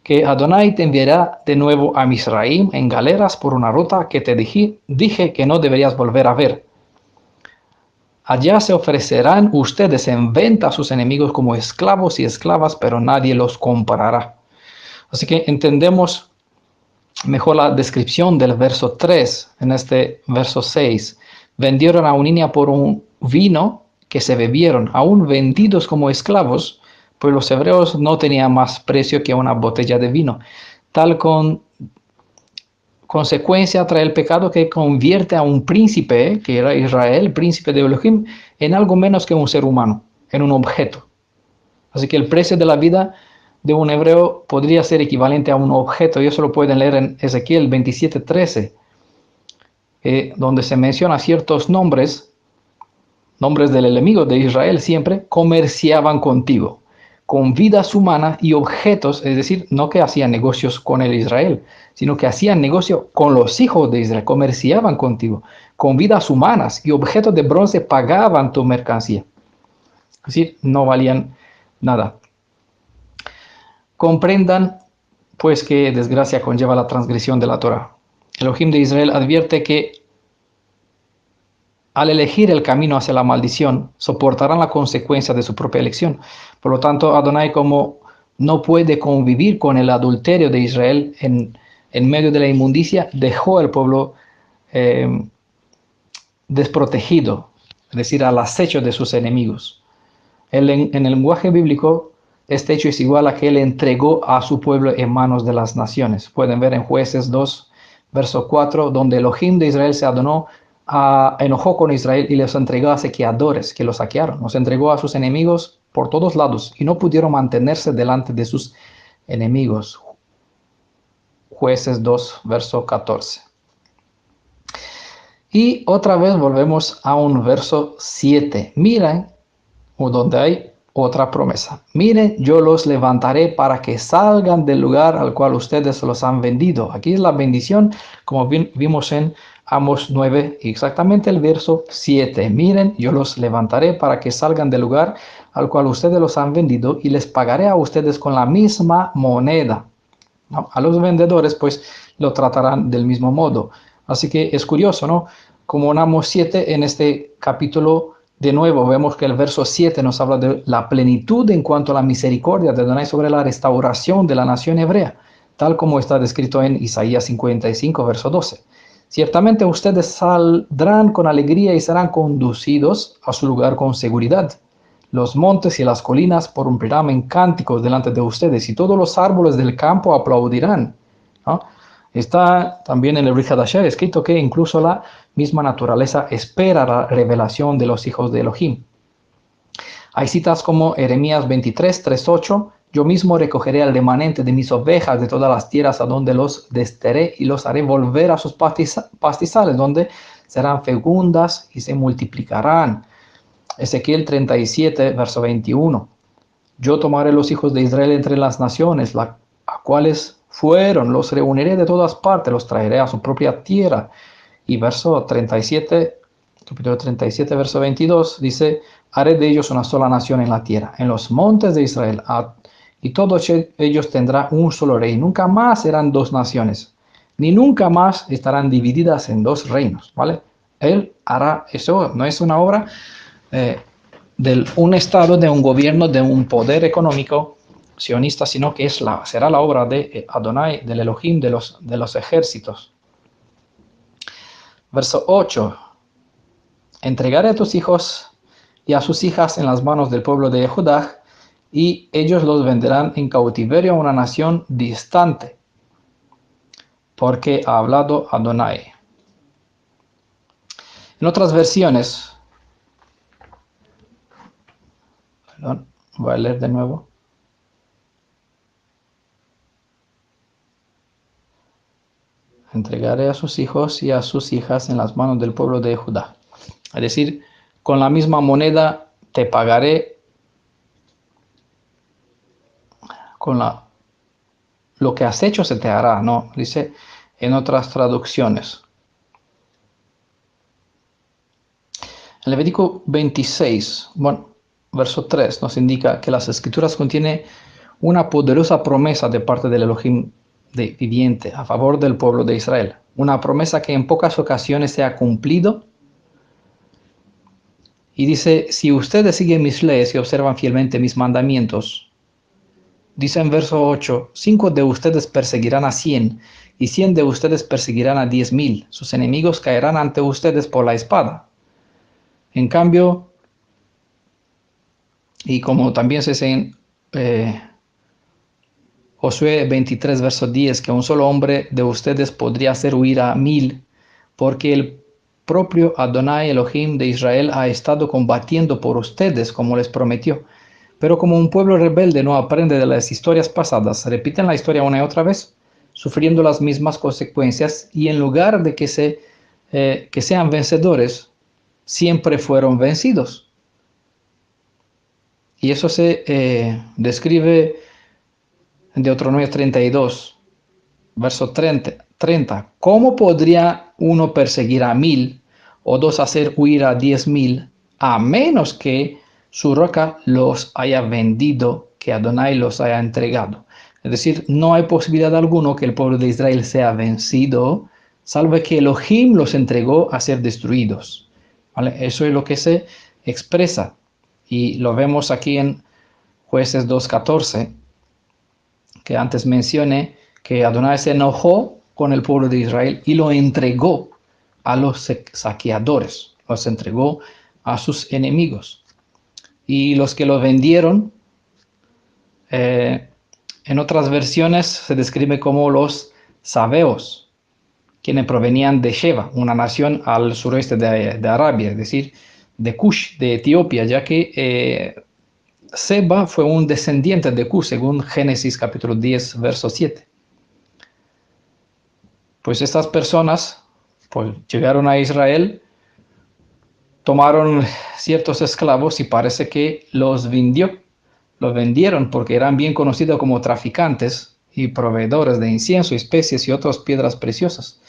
que Adonai te enviará de nuevo a Misraim en galeras por una ruta que te dije que no deberías volver a ver. Allá se ofrecerán ustedes en venta a sus enemigos como esclavos y esclavas, pero nadie los comprará. Así que entendemos mejor la descripción del verso 3 en este verso 6. Vendieron a un niño por un vino que se bebieron, aún vendidos como esclavos, pues los hebreos no tenían más precio que una botella de vino. Tal consecuencia trae el pecado que convierte a un príncipe, que era Israel, príncipe de Elohim, en algo menos que un ser humano, en un objeto. Así que el precio de la vida de un hebreo podría ser equivalente a un objeto, y eso lo pueden leer en Ezequiel 27:13, donde se menciona ciertos nombres del enemigo de Israel, siempre comerciaban contigo, con vidas humanas y objetos, es decir, no que hacían negocios con el Israel, sino que hacían negocio con los hijos de Israel, comerciaban contigo, con vidas humanas y objetos de bronce pagaban tu mercancía. Es decir, no valían nada. Comprendan, pues, qué desgracia conlleva la transgresión de la Torah. Elohim de Israel advierte que al elegir el camino hacia la maldición, soportarán la consecuencia de su propia elección. Por lo tanto, Adonai, como no puede convivir con el adulterio de Israel en medio de la inmundicia, dejó al pueblo desprotegido, es decir, al acecho de sus enemigos. En el lenguaje bíblico, este hecho es igual a que él entregó a su pueblo en manos de las naciones. Pueden ver en Jueces 2, verso 4, donde Elohim de Israel se enojó con Israel y les entregó a saqueadores que los saquearon. Los entregó a sus enemigos por todos lados y no pudieron mantenerse delante de sus enemigos. Jueces 2, verso 14. Y otra vez volvemos a un verso 7. Miren, donde hay otra promesa. Miren, yo los levantaré para que salgan del lugar al cual ustedes los han vendido. Aquí es la bendición, como vimos en Amos 9, exactamente el verso 7. Miren, yo los levantaré para que salgan del lugar al cual ustedes los han vendido y les pagaré a ustedes con la misma moneda. ¿No? A los vendedores, pues, lo tratarán del mismo modo. Así que es curioso, ¿no? Como en Amos 7, en este capítulo, de nuevo, vemos que el verso 7 nos habla de la plenitud en cuanto a la misericordia de Adonai sobre la restauración de la nación hebrea, tal como está descrito en Isaías 55, verso 12. Ciertamente ustedes saldrán con alegría y serán conducidos a su lugar con seguridad. Los montes y las colinas prorrumpirán en cánticos delante de ustedes y todos los árboles del campo aplaudirán, ¿no? Está también en el Brit Hadashah escrito que incluso la misma naturaleza espera la revelación de los hijos de Elohim. Hay citas como Jeremías 23, 3:8. Yo mismo recogeré al remanente de mis ovejas de todas las tierras a donde los desterré y los haré volver a sus pastizales, donde serán fecundas y se multiplicarán. Ezequiel 37, verso 21. Yo tomaré los hijos de Israel entre las naciones, a cuales fueron, los reuniré de todas partes, los traeré a su propia tierra. Y verso 37, capítulo 37, verso 22, dice, haré de ellos una sola nación en la tierra, en los montes de Israel, y todos ellos tendrán un solo rey. Nunca más serán dos naciones, ni nunca más estarán divididas en dos reinos, ¿vale? Él hará eso, no es una obra de un estado, de un gobierno, de un poder económico sionista, sino que será la obra de Adonai, del Elohim, de los ejércitos. Verso 8. Entregaré a tus hijos y a sus hijas en las manos del pueblo de Judá, y ellos los venderán en cautiverio a una nación distante, porque ha hablado Adonai. En otras versiones, perdón, voy a leer de nuevo. Entregaré a sus hijos y a sus hijas en las manos del pueblo de Judá. Es decir, con la misma moneda te pagaré, con lo que has hecho se te hará, ¿no? Dice en otras traducciones. En Levítico 26, bueno, verso 3, nos indica que las escrituras contienen una poderosa promesa de parte del Elohim viviente a favor del pueblo de Israel. Una promesa que en pocas ocasiones se ha cumplido. Y dice, si ustedes siguen mis leyes y observan fielmente mis mandamientos, dice en verso 8, 5 de ustedes perseguirán a 100 y 100 de ustedes perseguirán a 10,000. Sus enemigos caerán ante ustedes por la espada. En cambio, y como también se dice en Josué 23, verso 10, que un solo hombre de ustedes podría hacer huir a 1,000, porque el propio Adonai Elohim de Israel ha estado combatiendo por ustedes, como les prometió. Pero como un pueblo rebelde no aprende de las historias pasadas, repiten la historia una y otra vez, sufriendo las mismas consecuencias, y en lugar de que sean vencedores, siempre fueron vencidos. Y eso se describe en Deuteronomio 32, verso 30. ¿Cómo podría uno perseguir a 1,000 o dos hacer huir a 10,000 a menos que su roca los haya vendido, que Adonai los haya entregado? Es decir, no hay posibilidad alguna que el pueblo de Israel sea vencido, salvo que Elohim los entregó a ser destruidos. ¿Vale? Eso es lo que se expresa. Y lo vemos aquí en Jueces 2:14, que antes mencioné, que Adonai se enojó con el pueblo de Israel y lo entregó a los saqueadores, los entregó a sus enemigos. Y los que lo vendieron, en otras versiones se describe como los sabeos, quienes provenían de Sheba, una nación al suroeste de Arabia, es decir, de Cush, de Etiopía, ya que Seba fue un descendiente de Cush, según Génesis capítulo 10, verso 7. Pues estas personas pues, llegaron a Israel, tomaron ciertos esclavos y parece que los vendieron porque eran bien conocidos como traficantes y proveedores de incienso, especies y otras piedras preciosas.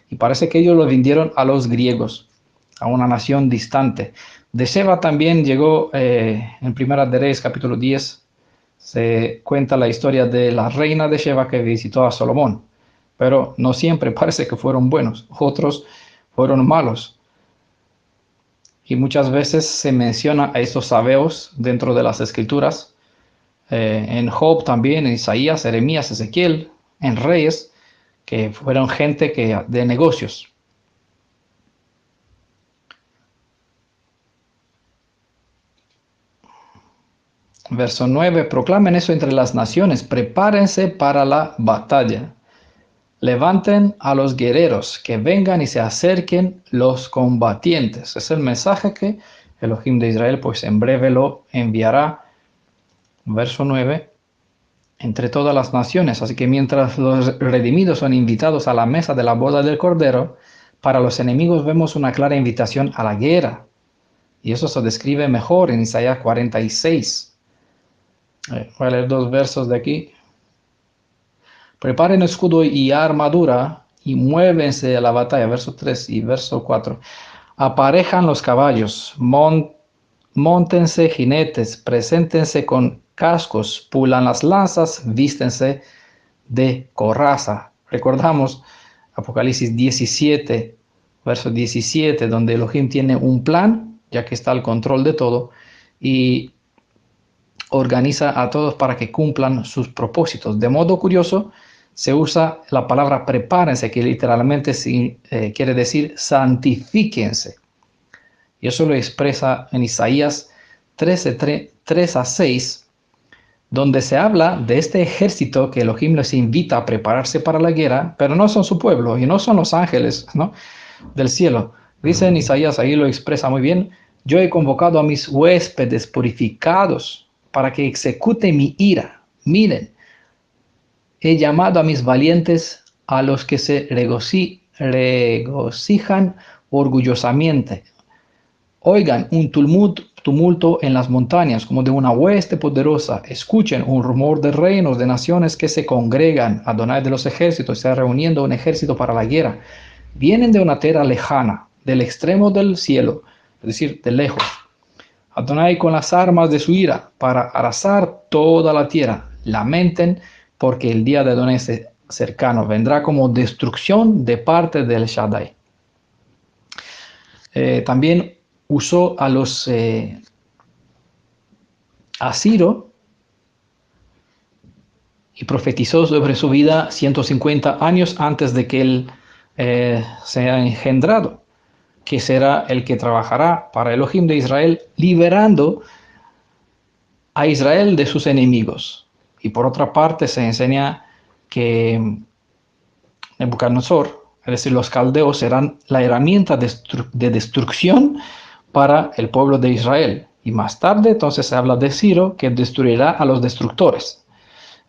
Y parece que ellos los vendieron a los griegos, a una nación distante. De Sheba también llegó, en Primera de Reyes, capítulo 10, se cuenta la historia de la reina de Sheba que visitó a Salomón. Pero no siempre parece que fueron buenos, otros fueron malos. Y muchas veces se menciona a estos sabeos dentro de las escrituras, en Job también, en Isaías, Jeremías, Ezequiel, en Reyes, que fueron gente de negocios. Verso 9, proclamen eso entre las naciones, prepárense para la batalla. Levanten a los guerreros, que vengan y se acerquen los combatientes. Es el mensaje que Elohim de Israel, pues en breve lo enviará. Verso 9, entre todas las naciones. Así que mientras los redimidos son invitados a la mesa de la boda del Cordero, para los enemigos vemos una clara invitación a la guerra. Y eso se describe mejor en Isaías 46. Voy a leer 2 versos de aquí. Preparen escudo y armadura y muévense a la batalla. Verso 3 y verso 4. Aparejan los caballos, móntense jinetes, preséntense con cascos, pulan las lanzas, vístense de coraza. Recordamos Apocalipsis 17, verso 17, donde Elohim tiene un plan, ya que está al control de todo, y organiza a todos para que cumplan sus propósitos. De modo curioso, se usa la palabra prepárense, que literalmente quiere decir santifíquense. Y eso lo expresa en Isaías 13, 3 a 6, donde se habla de este ejército que Elohim les invita a prepararse para la guerra, pero no son su pueblo y no son los ángeles, ¿no?, del cielo. Dice en Isaías, ahí lo expresa muy bien: yo he convocado a mis huéspedes purificados para que executen mi ira. Miren, he llamado a mis valientes, a los que se regocijan orgullosamente. Oigan un tumulto en las montañas, como de una hueste poderosa. Escuchen un rumor de reinos, de naciones que se congregan. Adonai de los ejércitos está reuniendo un ejército para la guerra. Vienen de una tierra lejana, del extremo del cielo, es decir, de lejos. Adonai con las armas de su ira, para arrasar toda la tierra. Lamenten, porque el día de Adonai es cercano. Vendrá como destrucción de parte del Shaddai. También usó a los a Ciro y profetizó sobre su vida 150 años antes de que él sea engendrado, que será el que trabajará para Elohim de Israel, liberando a Israel de sus enemigos. Y por otra parte se enseña que Nebuchadnezzar, es decir, los caldeos, serán la herramienta de destrucción para el pueblo de Israel. Y más tarde entonces se habla de Ciro, que destruirá a los destructores.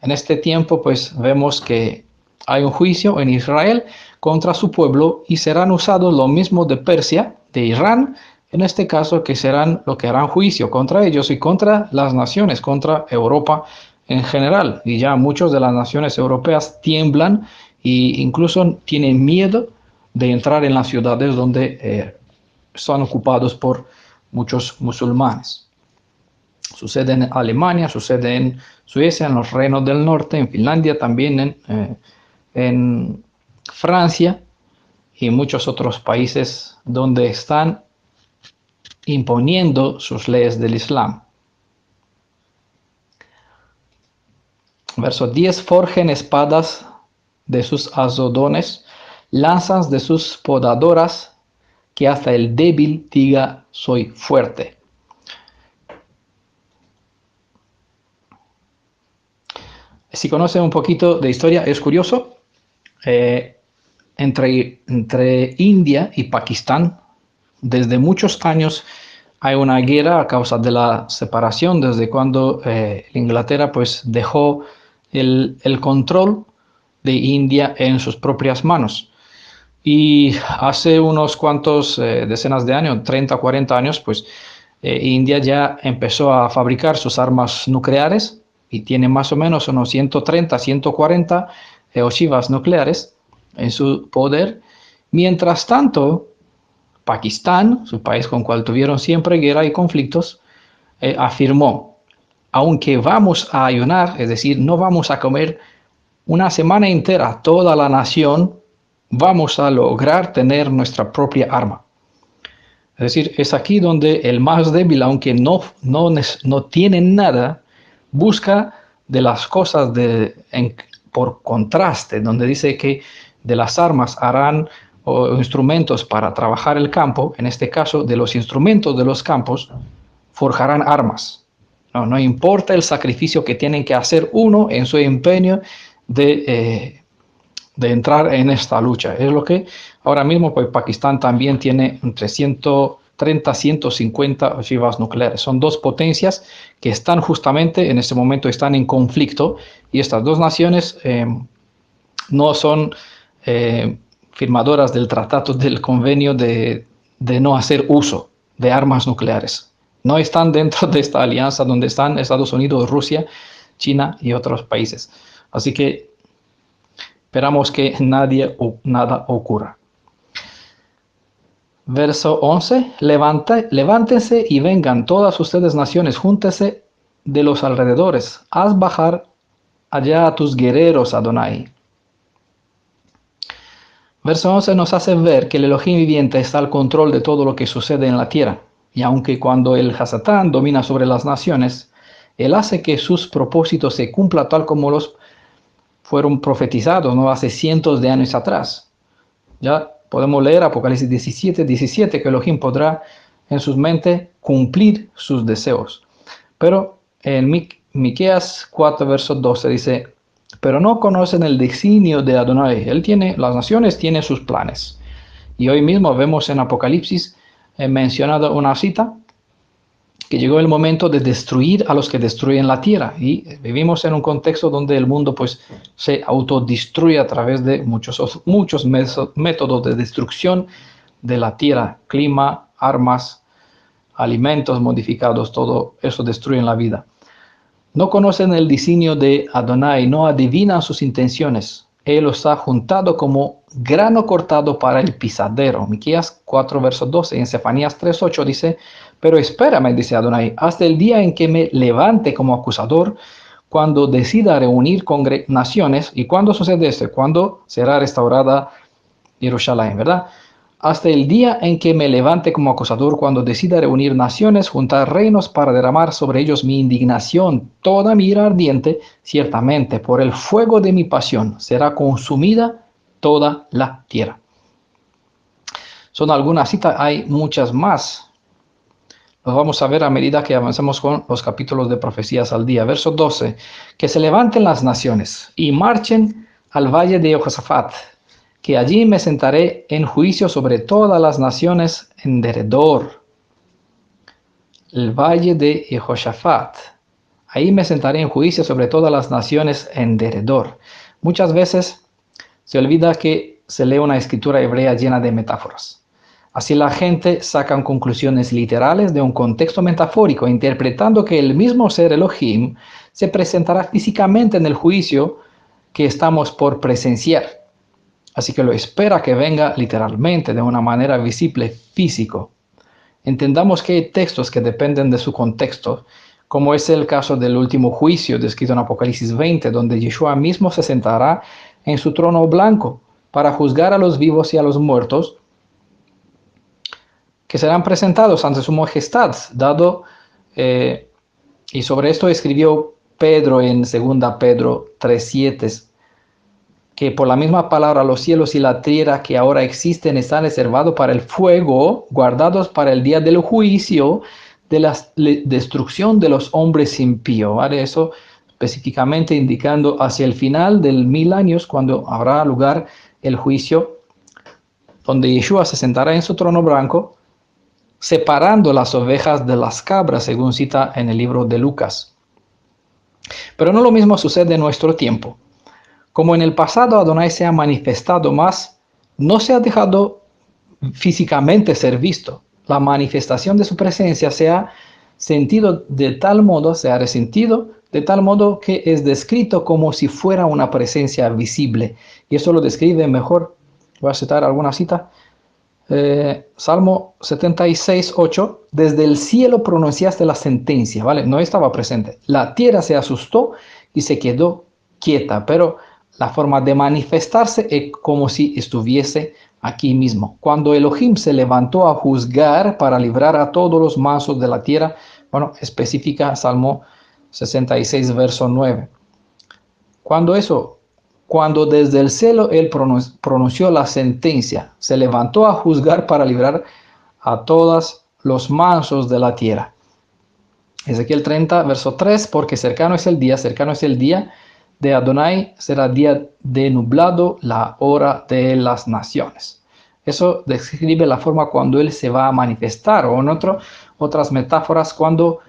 En este tiempo pues vemos que hay un juicio en Israel contra su pueblo y serán usados lo mismo de Persia, de Irán, en este caso, que serán lo que harán juicio contra ellos y contra las naciones, contra Europa en general. Y ya muchas de las naciones europeas tiemblan e incluso tienen miedo de entrar en las ciudades donde son ocupados por muchos musulmanes. Sucede en Alemania, sucede en Suecia, en los reinos del norte, en Finlandia, también en Francia y muchos otros países donde están imponiendo sus leyes del Islam. Verso 10: forjen espadas de sus azodones, lanzas de sus podadoras, que hasta el débil diga soy fuerte. Si conocen un poquito de historia, es curioso, entre India y Pakistán, desde muchos años hay una guerra a causa de la separación, desde cuando Inglaterra pues dejó el control de India en sus propias manos. Y hace unos cuantos decenas de años, 30, 40 años, pues India ya empezó a fabricar sus armas nucleares y tiene más o menos unos 130, 140 ojivas nucleares en su poder. Mientras tanto, Pakistán, su país con el cual tuvieron siempre guerra y conflictos, afirmó: aunque vamos a ayunar, es decir, no vamos a comer una semana entera toda la nación, vamos a lograr tener nuestra propia arma. Es decir, es aquí donde el más débil, aunque no tiene nada, busca de las cosas por contraste, donde dice que de las armas harán instrumentos para trabajar el campo. En este caso, de los instrumentos de los campos forjarán armas. No importa el sacrificio que tienen que hacer uno en su empeño de entrar en esta lucha. Es lo que ahora mismo pues Pakistán también tiene entre 130 150 ojivas nucleares. Son dos potencias que están justamente en este momento están en conflicto, y estas dos naciones no son firmadoras del tratado, del convenio de no hacer uso de armas nucleares. No están dentro de esta alianza donde están Estados Unidos, Rusia, China y otros países. Así que esperamos que nada ocurra. Verso 11: levántense y vengan todas ustedes naciones, júntense de los alrededores, haz bajar allá a tus guerreros, Adonai. Verso 11 nos hace ver que el Elohim viviente está al control de todo lo que sucede en la tierra, y aunque cuando el Hasatán domina sobre las naciones, él hace que sus propósitos se cumplan tal como los fueron profetizados, ¿no?, hace cientos de años atrás. Ya podemos leer Apocalipsis 17, que Elohim podrá en sus mentes cumplir sus deseos. Pero en Miqueas 4, verso 12 dice, pero no conocen el designio de Adonai. Las naciones tienen sus planes. Y hoy mismo vemos en Apocalipsis mencionado una cita que llegó el momento de destruir a los que destruyen la tierra. Y vivimos en un contexto donde el mundo pues se autodestruye a través de muchos métodos de destrucción de la tierra, clima, armas, alimentos modificados, todo eso destruye la vida. No conocen el designio de Adonai, no adivinan sus intenciones. Él los ha juntado como grano cortado para el pisadero. Miqueas 4, verso 12. En Zefanías 3, 8 dice, pero espérame, dice Adonai, hasta el día en que me levante como acusador, cuando decida reunir naciones. ¿Y cuándo sucede esto? Cuando será restaurada Jerusalén, ¿verdad? Hasta el día en que me levante como acusador, cuando decida reunir naciones, juntar reinos para derramar sobre ellos mi indignación, toda mi ira ardiente, ciertamente por el fuego de mi pasión será consumida toda la tierra. Son algunas citas, hay muchas más. Los vamos a ver a medida que avancemos con los capítulos de profecías al día. Verso 12, que se levanten las naciones y marchen al valle de Josafat, que allí me sentaré en juicio sobre todas las naciones en derredor. El valle de Jehoshaphat. Ahí me sentaré en juicio sobre todas las naciones en derredor. Muchas veces se olvida que se lee una escritura hebrea llena de metáforas. Así la gente saca conclusiones literales de un contexto metafórico, interpretando que el mismo ser Elohim se presentará físicamente en el juicio que estamos por presenciar. Así que lo espera que venga literalmente, de una manera visible, físico. Entendamos que hay textos que dependen de su contexto, como es el caso del último juicio descrito en Apocalipsis 20, donde Yeshua mismo se sentará en su trono blanco para juzgar a los vivos y a los muertos, que serán presentados ante su majestad, y sobre esto escribió Pedro en 2 Pedro 3:7, que por la misma palabra los cielos y la tierra que ahora existen están reservados para el fuego, guardados para el día del juicio, de la destrucción de los hombres impíos, ¿vale? Eso específicamente indicando hacia el final del 1000 años, cuando habrá lugar el juicio, donde Yeshua se sentará en su trono blanco, separando las ovejas de las cabras, según cita en el libro de Lucas. Pero no lo mismo sucede en nuestro tiempo. Como en el pasado Adonai se ha manifestado más, no se ha dejado físicamente ser visto. La manifestación de su presencia se ha sentido de tal modo, se ha resentido de tal modo que es descrito como si fuera una presencia visible. Y eso lo describe mejor. Voy a citar alguna cita. Salmo 76, 8. Desde el cielo pronunciaste la sentencia, ¿vale? No estaba presente. La tierra se asustó y se quedó quieta, pero la forma de manifestarse es como si estuviese aquí mismo. Cuando Elohim se levantó a juzgar para librar a todos los mansos de la tierra, bueno, especifica Salmo 66, verso 9. Cuando desde el cielo él pronunció la sentencia, se levantó a juzgar para librar a todos los mansos de la tierra. Ezequiel 30, verso 3, porque cercano es el día de Adonai, será día de nublado, la hora de las naciones. Eso describe la forma cuando él se va a manifestar, o en otras metáforas, cuando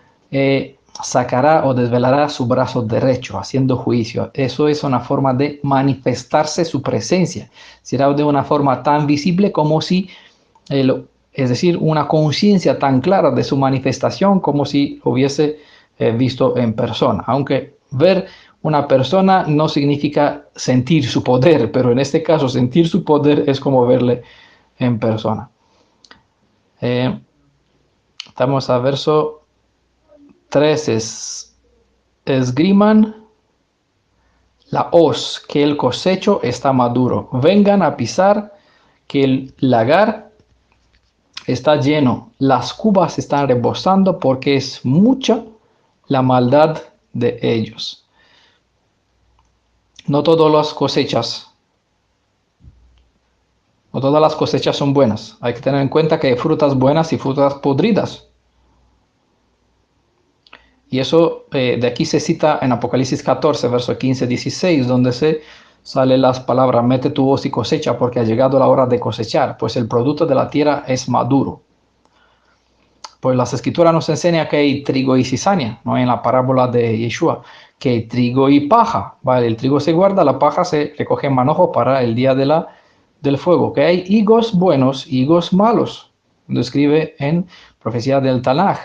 sacará o desvelará su brazo derecho, haciendo juicio. Eso es una forma de manifestarse su presencia. Será de una forma tan visible como si, es decir, una conciencia tan clara de su manifestación como si lo hubiese visto en persona. Aunque ver una persona no significa sentir su poder, pero en este caso sentir su poder es como verle en persona. Estamos a verso 13. Esgriman la hoz, que el cosecho está maduro. Vengan a pisar, que el lagar está lleno. Las cubas están rebosando, porque es mucha la maldad de ellos. No todas las cosechas son buenas. Hay que tener en cuenta que hay frutas buenas y frutas podridas. Y eso de aquí se cita en Apocalipsis 14, verso 15-16, donde se sale las palabras, mete tu hoz y cosecha, porque ha llegado la hora de cosechar, pues el producto de la tierra es maduro. Pues las escrituras nos enseñan que hay trigo y cizaña, ¿no? En la parábola de Yeshua, que hay trigo y paja, ¿vale? El trigo se guarda, la paja se recoge en manojo para el día del fuego, que hay higos buenos, higos malos, lo escribe en Profecía del Tanaj.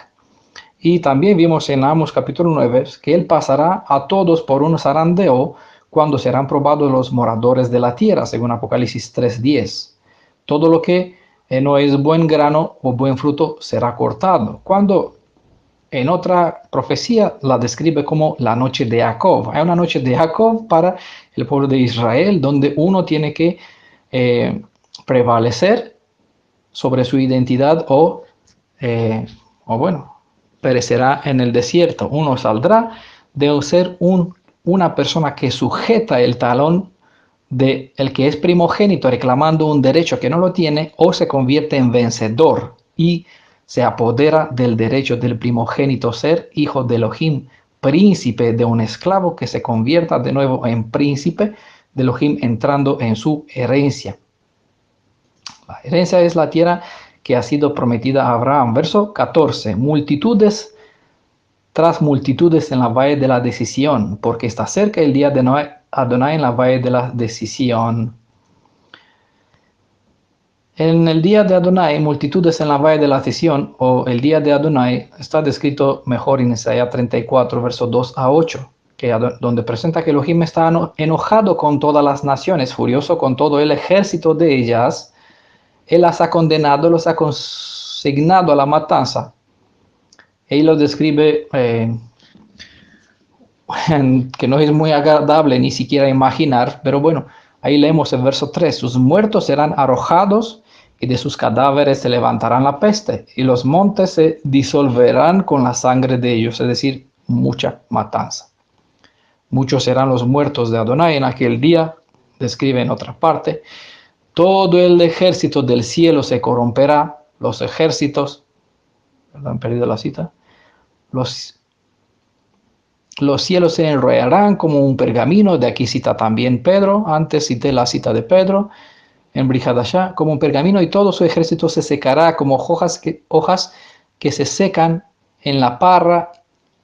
Y también vimos en Amos capítulo 9 que él pasará a todos por un zarandeo cuando serán probados los moradores de la tierra, según Apocalipsis 3:10. Todo lo que no es buen grano o buen fruto será cortado. Cuando en otra profecía la describe como la noche de Jacob. Hay una noche de Jacob para el pueblo de Israel donde uno tiene que prevalecer sobre su identidad o bueno, perecerá en el desierto. Uno saldrá de ser una persona que sujeta el talón de el que es primogénito reclamando un derecho que no lo tiene, o se convierte en vencedor y se apodera del derecho del primogénito ser hijo de Elohim, príncipe de un esclavo que se convierta de nuevo en príncipe de Elohim entrando en su herencia. La herencia es la tierra que ha sido prometida a Abraham. Verso 14, multitudes tras multitudes en la valle de la decisión, porque está cerca el día de Adonai en la valle de la decisión. En el día de Adonai, multitudes en la valle de la decisión, o el día de Adonai, está descrito mejor en Isaías 34, versos 2-8, donde presenta que Elohim está enojado con todas las naciones, furioso con todo el ejército de ellas. Él las ha condenado, los ha consignado a la matanza. Él lo describe que no es muy agradable ni siquiera imaginar, pero bueno, ahí leemos el verso 3, sus muertos serán arrojados y de sus cadáveres se levantarán la peste y los montes se disolverán con la sangre de ellos, es decir, mucha matanza. Muchos serán los muertos de Adonai en aquel día, describe en otra parte, todo el ejército del cielo se corromperá, los ejércitos, perdón, he perdido la cita, los cielos se enrollarán como un pergamino, de aquí cita también Pedro, antes cité la cita de Pedro, en Brihadashá, como un pergamino, y todo su ejército se secará como hojas que se secan en la parra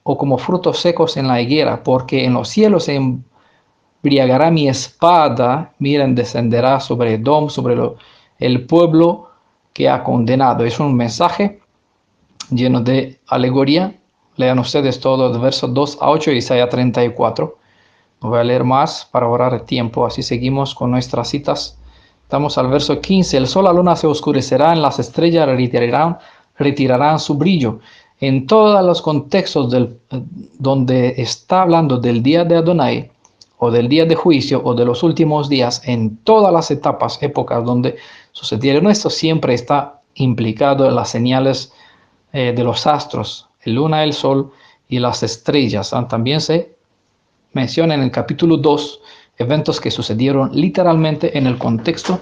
o como frutos secos en la higuera, porque en los cielos se embriagará mi espada, miren, descenderá sobre Edom, sobre el pueblo que ha condenado. Es un mensaje lleno de alegoría. Lean ustedes todos los versos 2-8 de Isaías 34. No voy a leer más para ahorrar el tiempo, así seguimos con nuestras citas. Estamos al verso 15. El sol, la luna se oscurecerán, las estrellas retirarán su brillo. En todos los contextos donde está hablando del día de Adonai, o del día de juicio, o de los últimos días, en todas las épocas donde sucedieron esto, siempre está implicado en las señales de los astros, el luna, el sol y las estrellas. También se menciona en el capítulo 2 eventos que sucedieron literalmente en el contexto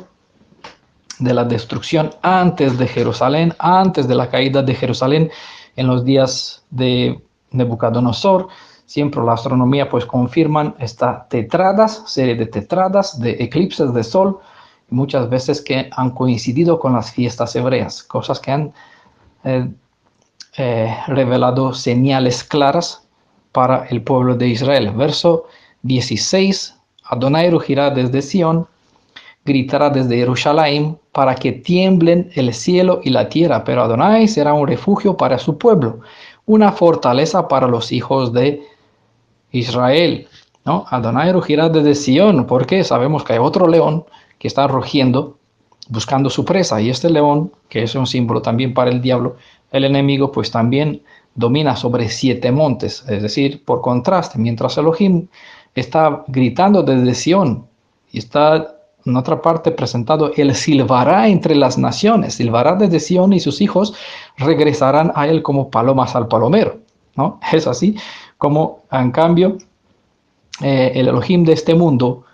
de la destrucción antes de Jerusalén, antes de la caída de Jerusalén, en los días de Nabucodonosor. Siempre la astronomía pues confirman esta serie de tetradas, de eclipses de sol, muchas veces que han coincidido con las fiestas hebreas, cosas que han revelado señales claras para el pueblo de Israel. Verso 16, Adonai rugirá desde Sión, gritará desde Jerusalén para que tiemblen el cielo y la tierra, pero Adonai será un refugio para su pueblo, una fortaleza para los hijos de Israel. ¿No? Adonai rugirá desde Sión, porque sabemos que hay otro león que está rugiendo, buscando su presa, y este león, que es un símbolo también para el diablo, el enemigo, pues también domina sobre 7 montes, es decir, por contraste, mientras Elohim está gritando desde Sión y está en otra parte presentado, él silbará entre las naciones, silbará desde Sión y sus hijos regresarán a él como palomas al palomero, ¿no? Es así como, en cambio, el Elohim de este mundo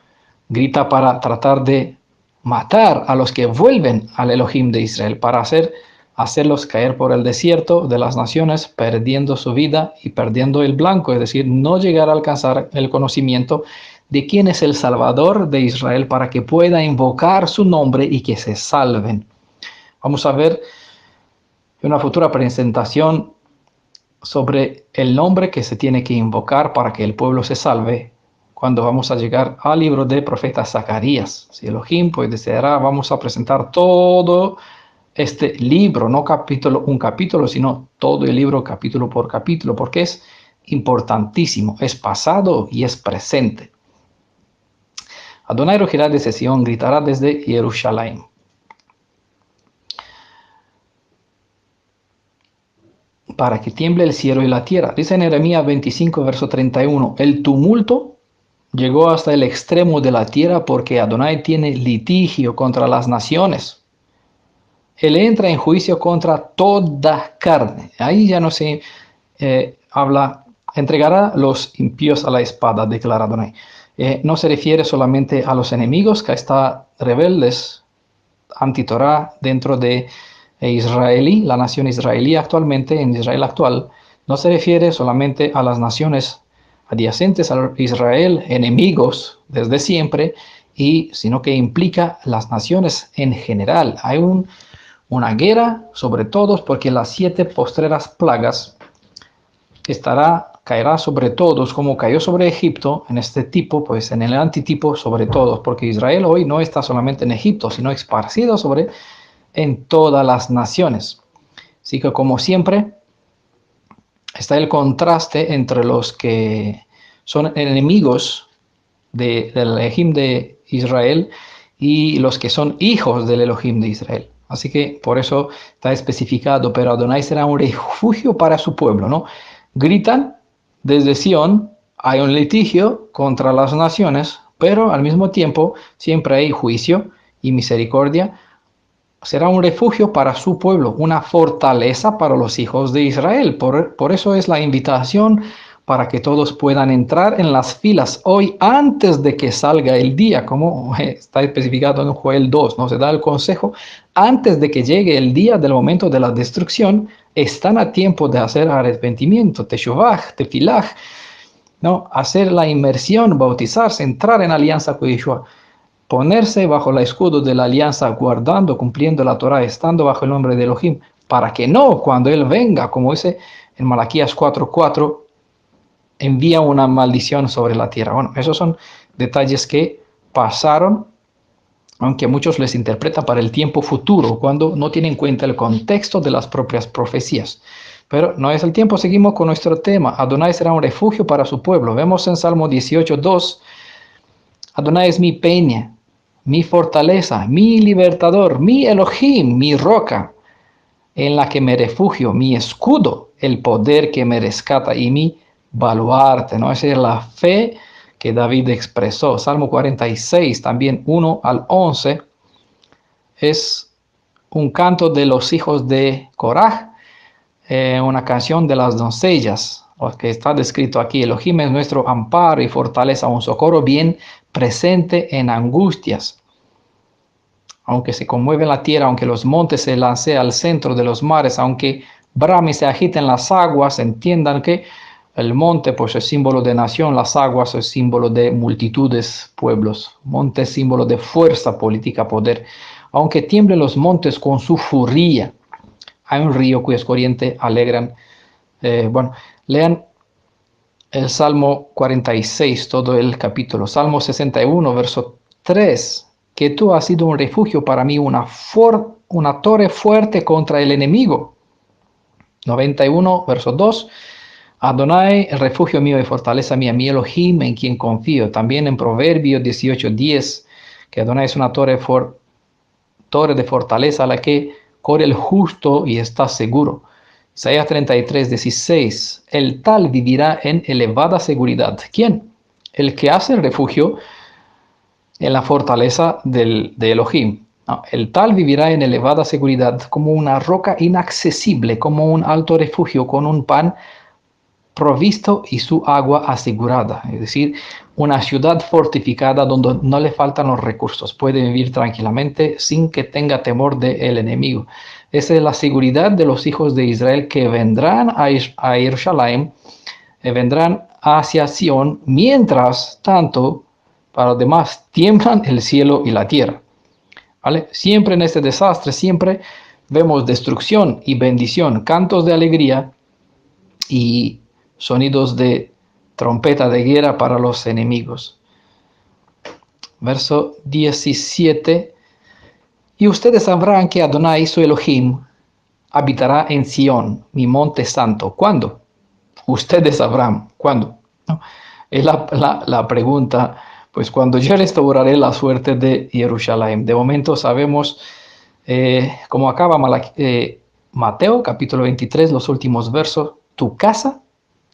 grita para tratar de matar a los que vuelven al Elohim de Israel, para hacer hacerlos caer por el desierto de las naciones, perdiendo su vida y perdiendo el blanco, es decir, no llegar a alcanzar el conocimiento de quién es el Salvador de Israel para que pueda invocar su nombre y que se salven. Vamos a ver en una futura presentación sobre el nombre que se tiene que invocar para que el pueblo se salve cuando vamos a llegar al libro del profeta Zacarías. Si Elohim pues deseará, vamos a presentar todo este libro, no un capítulo, sino todo el libro capítulo por capítulo, porque es importantísimo, es pasado y es presente. Adonai rugirá desde Sion, gritará desde Jerusalén. Para que tiemble el cielo y la tierra. Dice en Jeremías 25, verso 31, el tumulto llegó hasta el extremo de la tierra porque Adonai tiene litigio contra las naciones. Él entra en juicio contra toda carne. Ahí ya no se habla, entregará los impíos a la espada, declara Adonai. No se refiere solamente a los enemigos que están rebeldes anti-Torah dentro de israelí, la nación israelí actualmente, en Israel actual, no se refiere solamente a las naciones adyacentes a Israel, enemigos desde siempre, sino que implica las naciones en general. Hay una guerra sobre todos porque las 7 postreras plagas caerá sobre todos como cayó sobre Egipto en este tipo, pues en el antitipo sobre todos, porque Israel hoy no está solamente en Egipto, sino esparcido en todas las naciones. Así que como siempre está el contraste entre los que son enemigos del Elohim de Israel y los que son hijos del Elohim de Israel. Así que por eso está especificado, pero Adonai será un refugio para su pueblo, ¿no? Gritan desde Sion, hay un litigio contra las naciones, pero al mismo tiempo siempre hay juicio y misericordia. Será un refugio para su pueblo, una fortaleza para los hijos de Israel. Por eso es la invitación para que todos puedan entrar en las filas hoy antes de que salga el día, como está especificado en Joel 2, ¿no? Se da el consejo, antes de que llegue el día del momento de la destrucción, están a tiempo de hacer arrepentimiento, teshuvah, tefillah, ¿no? Hacer la inmersión, bautizarse, entrar en alianza con Yeshua, ponerse bajo el escudo de la alianza, guardando, cumpliendo la Torah, estando bajo el nombre de Elohim, para que no, cuando Él venga, como dice en Malaquías 4:4, envía una maldición sobre la tierra. Bueno, esos son detalles que pasaron, aunque a muchos les interpreta para el tiempo futuro, cuando no tienen en cuenta el contexto de las propias profecías. Pero no es el tiempo, seguimos con nuestro tema. Adonai será un refugio para su pueblo. Vemos en Salmo 18:2, Adonai es mi peña, mi fortaleza, mi libertador, mi Elohim, mi roca, en la que me refugio, mi escudo, el poder que me rescata y mi baluarte, ¿no? Esa es la fe que David expresó. Salmo 46, también 1 al 11, es un canto de los hijos de Coraj, una canción de las doncellas, lo que está descrito aquí. Elohim es nuestro amparo y fortaleza, un socorro bien presente en angustias. Aunque se conmueve la tierra, aunque los montes se lancen al centro de los mares, aunque brame y se agiten las aguas, entiendan que el monte pues es símbolo de nación, las aguas es símbolo de multitudes, pueblos. Monte es símbolo de fuerza política, poder. Aunque tiemblen los montes con su furia, hay un río cuyas corrientes alegran. Lean el Salmo 46, todo el capítulo. Salmo 61, verso 3. Que tú has sido un refugio para mí, una torre fuerte contra el enemigo. 91, verso 2. Adonai, el refugio mío y fortaleza mía, mi Elohim, en quien confío. También en Proverbios 18:10, que Adonai es una torre de fortaleza a la que corre el justo y está seguro. Isaías 33:16, el tal vivirá en elevada seguridad. ¿Quién? El que hace el refugio en la fortaleza de Elohim. No, el tal vivirá en elevada seguridad como una roca inaccesible, como un alto refugio con un pan provisto y su agua asegurada, es decir, una ciudad fortificada donde no le faltan los recursos, puede vivir tranquilamente sin que tenga temor del enemigo. Esa es la seguridad de los hijos de Israel que vendrán a Jerusalén, vendrán hacia Sión, mientras tanto, para los demás, tiemblan el cielo y la tierra. ¿Vale? Siempre en este desastre, siempre vemos destrucción y bendición, cantos de alegría y sonidos de trompeta de guerra para los enemigos. Verso 17. Y ustedes sabrán que Adonai, su Elohim, habitará en Sión, mi monte santo. ¿Cuándo? Ustedes sabrán. ¿Cuándo? ¿No? Es la pregunta. Pues cuando yo restauraré la suerte de Jerusalén. De momento sabemos cómo acaba Mateo capítulo 23, los últimos versos. Tu casa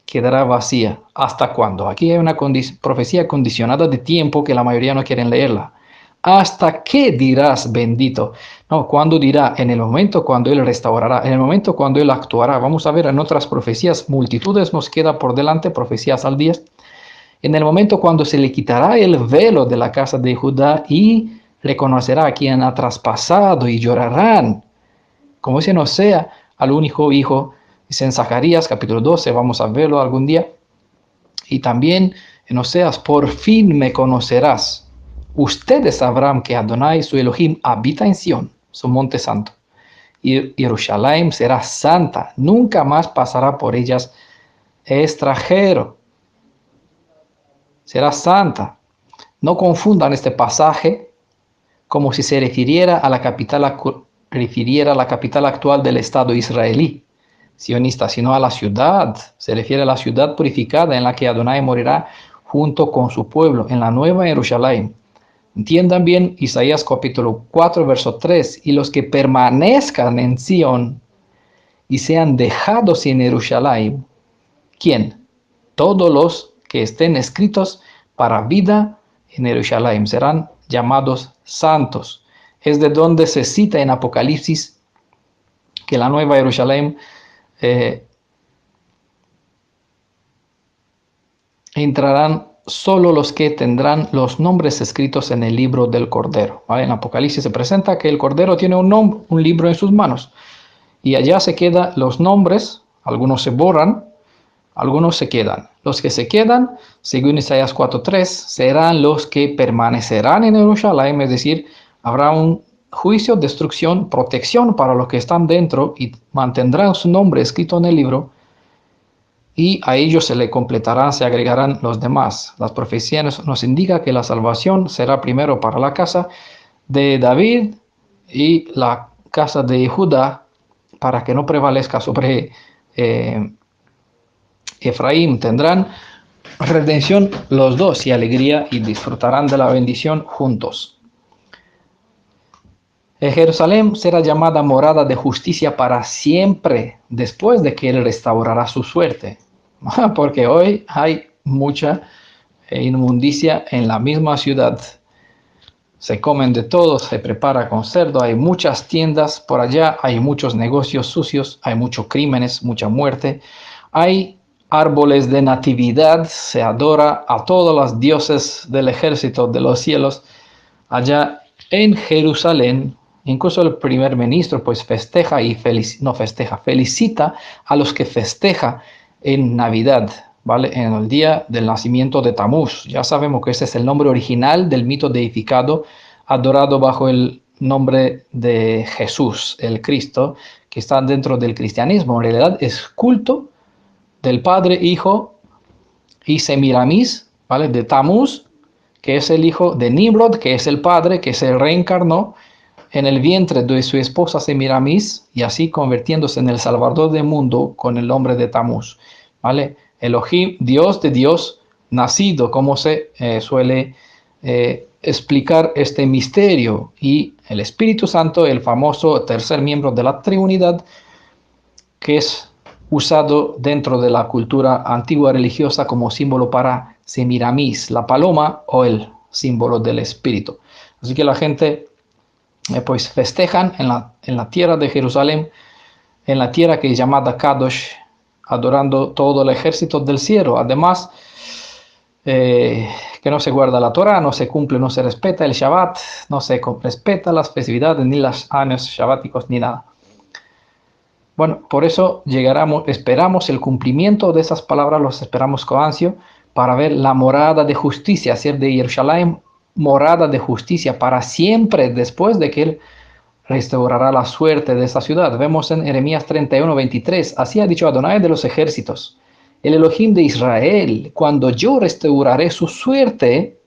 quedará vacía. ¿Hasta cuándo? Aquí hay una profecía condicionada de tiempo que la mayoría no quieren leerla. ¿Hasta qué dirás bendito? No, ¿cuándo dirá? En el momento cuando Él restaurará, en el momento cuando Él actuará. Vamos a ver en otras profecías, multitudes nos queda por delante, profecías al día. En el momento cuando se le quitará el velo de la casa de Judá y reconocerá a quien ha traspasado y llorarán, como si no sea al único hijo. Dice en Zacarías capítulo 12, vamos a verlo algún día. Y también en Oseas, por fin me conocerás. Ustedes sabrán que Adonai, su Elohim, habita en Sión, su monte santo. Y Jerusalén será santa, nunca más pasará por ellas extranjero. Será santa. No confundan este pasaje como si se refiriera a la capital actual del Estado israelí, sionista, sino a la ciudad. Se refiere a la ciudad purificada en la que Adonai morirá junto con su pueblo, en la nueva Jerusalén. Entiendan bien Isaías capítulo 4, verso 3. Y los que permanezcan en Sión y sean dejados en Jerusalén, ¿quién? Todos los que estén escritos para vida en Jerusalén serán llamados santos. Es de donde se cita en Apocalipsis que la nueva Jerusalén entrarán solo los que tendrán los nombres escritos en el libro del Cordero. ¿Vale? En Apocalipsis se presenta que el Cordero tiene un libro en sus manos y allá se quedan los nombres, algunos se borran, algunos se quedan. Los que se quedan, según Isaías 4:3, serán los que permanecerán en Jerusalén, es decir, habrá un juicio, destrucción, protección para los que están dentro y mantendrán su nombre escrito en el libro, y a ellos se le completarán, se agregarán los demás. Las profecías nos indican que la salvación será primero para la casa de David y la casa de Judá, para que no prevalezca sobre Efraín. Tendrán redención los dos y alegría y disfrutarán de la bendición juntos. Jerusalén será llamada morada de justicia para siempre, después de que Él restaurará su suerte. Porque hoy hay mucha inmundicia en la misma ciudad. Se comen de todo, se prepara con cerdo, hay muchas tiendas por allá, hay muchos negocios sucios, hay muchos crímenes, mucha muerte. Hay árboles de natividad, se adora a todos los dioses del ejército de los cielos allá en Jerusalén. Incluso el primer ministro pues festeja y felicita a los que festeja en Navidad, ¿vale? En el día del nacimiento de Tamuz. Ya sabemos que ese es el nombre original del mito deificado, adorado bajo el nombre de Jesús, el Cristo, que está dentro del cristianismo. En realidad es culto del Padre, Hijo y Semiramis, ¿vale? De Tamuz, que es el hijo de Nimrod, que es el padre que se reencarnó en el vientre de su esposa Semiramis, y así convirtiéndose en el Salvador del mundo con el nombre de Tamuz, ¿vale? Elohim, Dios de Dios, nacido, como se suele explicar este misterio, y el Espíritu Santo, el famoso tercer miembro de la Trinidad, que es usado dentro de la cultura antigua religiosa como símbolo para Semiramis, la paloma, o el símbolo del Espíritu. Así que la gente pues festejan en la tierra de Jerusalén, en la tierra que es llamada Kadosh, adorando todo el ejército del cielo. Además, que no se guarda la Torah, no se cumple, no se respeta el Shabbat, no se respeta las festividades, ni los años shabáticos, ni nada. Bueno, por eso esperamos el cumplimiento de esas palabras, los esperamos con ansia, para ver la morada de justicia, hacer de Jerusalén morada de justicia para siempre, después de que Él restaurará la suerte de esa ciudad. Vemos en Jeremías 31:23, así ha dicho Adonai de los ejércitos, el Elohim de Israel, cuando yo restauraré su suerte,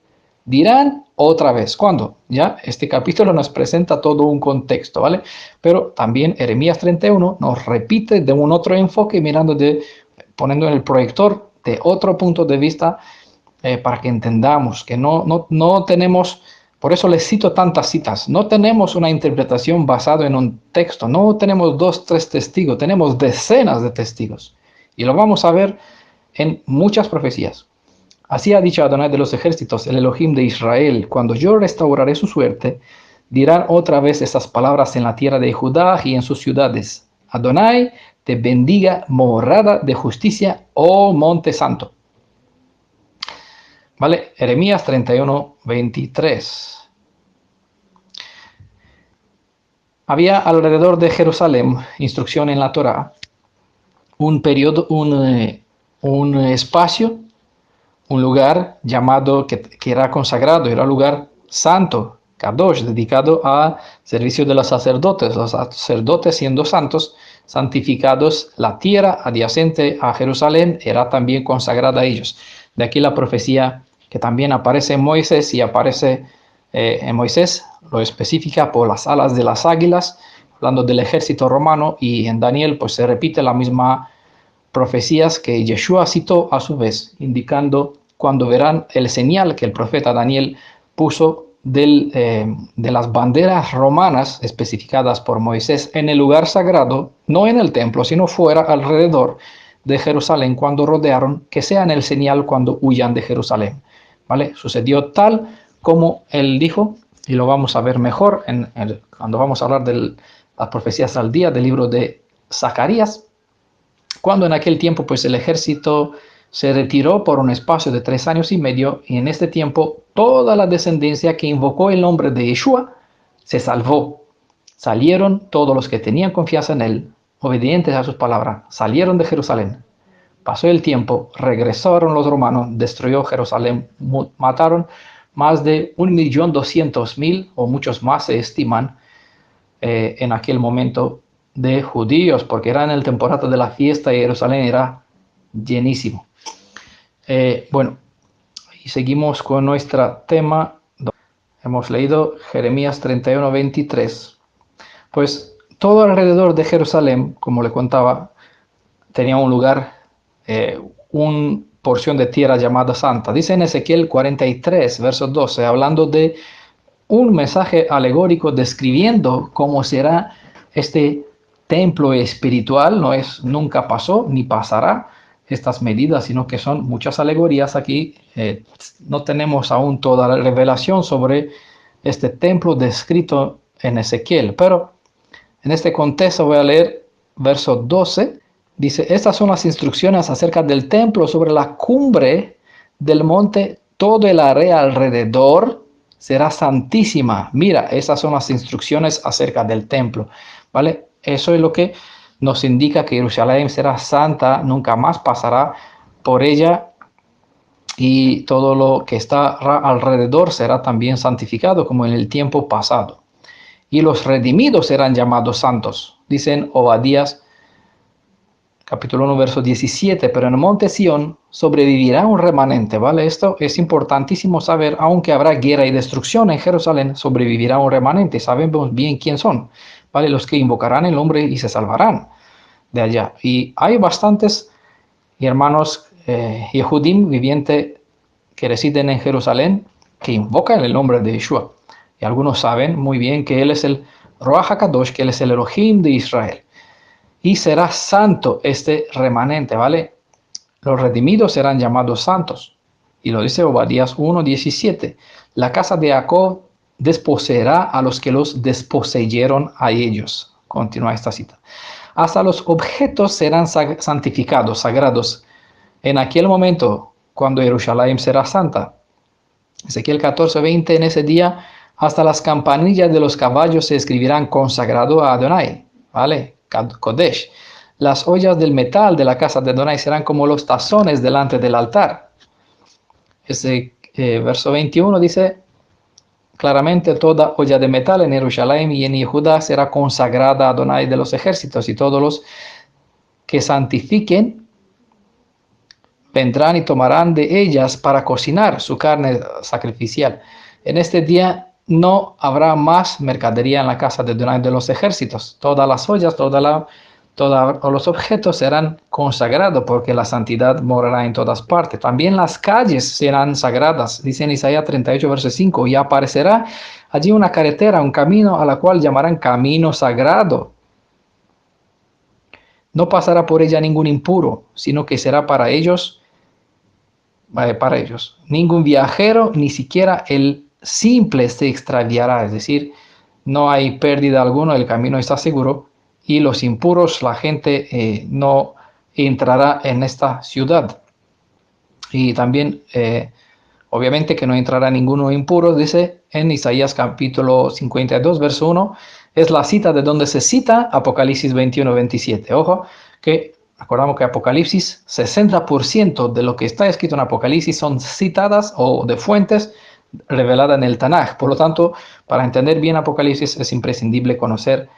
dirán otra vez. ¿Cuándo? Ya, este capítulo nos presenta todo un contexto, ¿vale? Pero también Jeremías 31 nos repite de un otro enfoque, poniendo en el proyector de otro punto de vista, para que entendamos que no tenemos, por eso les cito tantas citas, no tenemos una interpretación basada en un texto, no tenemos 2, 3 testigos, tenemos decenas de testigos. Y lo vamos a ver en muchas profecías. Así ha dicho Adonai de los ejércitos, el Elohim de Israel, cuando yo restauraré su suerte, dirán otra vez esas palabras en la tierra de Judá y en sus ciudades. Adonai te bendiga, morada de justicia, oh monte santo. ¿Vale? Jeremías 31:23. Había alrededor de Jerusalén, instrucción en la Torá, un periodo, un espacio, un lugar llamado que era consagrado, era un lugar santo, Kadosh, dedicado al servicio de los sacerdotes siendo santos, santificados. La tierra adyacente a Jerusalén era también consagrada a ellos. De aquí la profecía que también aparece en Moisés, y aparece en Moisés, lo especifica por las alas de las águilas, hablando del ejército romano, y en Daniel pues se repite la misma profecías que Yeshua citó a su vez, indicando cuando verán el señal que el profeta Daniel puso de las banderas romanas especificadas por Moisés en el lugar sagrado, no en el templo, sino fuera, alrededor de Jerusalén, cuando rodearon, que sean el señal cuando huyan de Jerusalén. ¿Vale? Sucedió tal como él dijo, y lo vamos a ver mejor cuando vamos a hablar de las profecías al día del libro de Zacarías, cuando en aquel tiempo pues el ejército se retiró por un espacio de 3 años y medio, y en este tiempo toda la descendencia que invocó el nombre de Yeshua se salvó. Salieron todos los que tenían confianza en él, obedientes a sus palabras, salieron de Jerusalén. Pasó el tiempo, regresaron los romanos, destruyó Jerusalén, mataron más de 1.200.000 o muchos más se estiman en aquel momento de judíos, porque era en el temporada de la fiesta y Jerusalén era llenísimo. Bueno, y seguimos con nuestro tema. Hemos leído Jeremías 31:23. Pues todo alrededor de Jerusalén, como le contaba, tenía un lugar, una porción de tierra llamada Santa. Dice en Ezequiel 43, verso 12, hablando de un mensaje alegórico describiendo cómo será este templo espiritual. Nunca pasó ni pasará estas medidas, sino que son muchas alegorías aquí. No tenemos aún toda la revelación sobre este templo descrito en Ezequiel, pero en este contexto voy a leer verso 12. Dice, estas son las instrucciones acerca del templo sobre la cumbre del monte, todo el área alrededor será santísima. Mira, esas son las instrucciones acerca del templo, ¿vale? Eso es lo que nos indica que Jerusalén será santa, nunca más pasará por ella, y todo lo que está alrededor será también santificado como en el tiempo pasado. Y los redimidos serán llamados santos. Dicen Obadías capítulo 1, verso 17, pero en el monte Sión sobrevivirá un remanente, ¿vale? Esto es importantísimo saber, aunque habrá guerra y destrucción en Jerusalén, sobrevivirá un remanente. Sabemos bien quién son, ¿vale? Los que invocarán el nombre y se salvarán de allá. Y hay bastantes hermanos Yehudim vivientes que residen en Jerusalén, que invocan el nombre de Yeshua. Y algunos saben muy bien que Él es el Ruach HaKadosh, que Él es el Elohim de Israel. Y será santo este remanente, ¿vale? Los redimidos serán llamados santos. Y lo dice Obadías 1:17. La casa de Jacob desposeerá a los que los desposeyeron a ellos. Continúa esta cita. hasta los objetos serán santificados, sagrados. En aquel momento, cuando Jerusalén será santa. Ezequiel 14:20, en ese día, hasta las campanillas de los caballos se escribirán consagrado a Adonai, ¿vale? Kodesh. Las ollas del metal de la casa de Adonai serán como los tazones delante del altar. Ese verso 21 dice claramente: toda olla de metal en Jerusalén y en Judá será consagrada a Adonai de los ejércitos, y todos los que santifiquen vendrán y tomarán de ellas para cocinar su carne sacrificial. En este día no habrá más mercadería en la casa de Adonai de los ejércitos. Todas las ollas, todos los objetos serán consagrados, porque la santidad morará en todas partes. También las calles serán sagradas. Dice en Isaías 38, verso 5, y aparecerá allí una carretera, un camino, a la cual llamarán camino sagrado. No pasará por ella ningún impuro, sino que será para ellos. Ningún viajero, ni siquiera el simple, se extraviará. Es decir, no hay pérdida alguna, el camino está seguro, y los impuros, la gente no entrará en esta ciudad. Y también, obviamente que no entrará ninguno impuro, dice en Isaías capítulo 52, verso 1, es la cita de donde se cita Apocalipsis 21, 27. Ojo, que recordamos que Apocalipsis, 60% de lo que está escrito en Apocalipsis son citadas o de fuentes reveladas en el Tanaj. Por lo tanto, para entender bien Apocalipsis es imprescindible conocer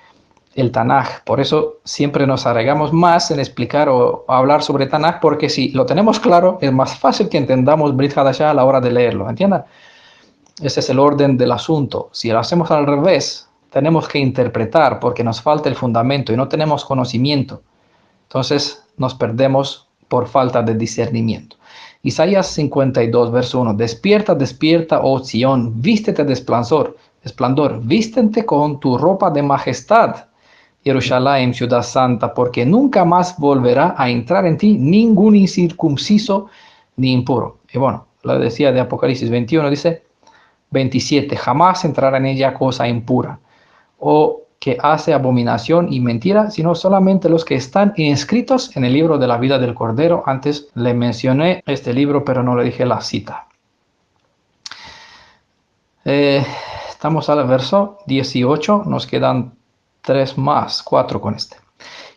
el Tanaj. Por eso siempre nos arraigamos más en explicar o hablar sobre Tanaj, porque si lo tenemos claro, es más fácil que entendamos Brit Hadashah a la hora de leerlo. ¿Entiendan? Ese es el orden del asunto. Si lo hacemos al revés, tenemos que interpretar porque nos falta el fundamento y no tenemos conocimiento. Entonces nos perdemos por falta de discernimiento. Isaías 52, verso 1. Despierta, despierta, oh Sión, vístete de esplendor, vístete con tu ropa de majestad, Jerusalén, ciudad santa, porque nunca más volverá a entrar en ti ningún incircunciso ni impuro. Y bueno, lo decía de Apocalipsis 21, dice 27, jamás entrará en ella cosa impura, o que hace abominación y mentira, sino solamente los que están inscritos en el libro de la vida del Cordero. Antes le mencioné este libro, pero no le dije la cita. Estamos al verso 18, nos quedan 4 con este.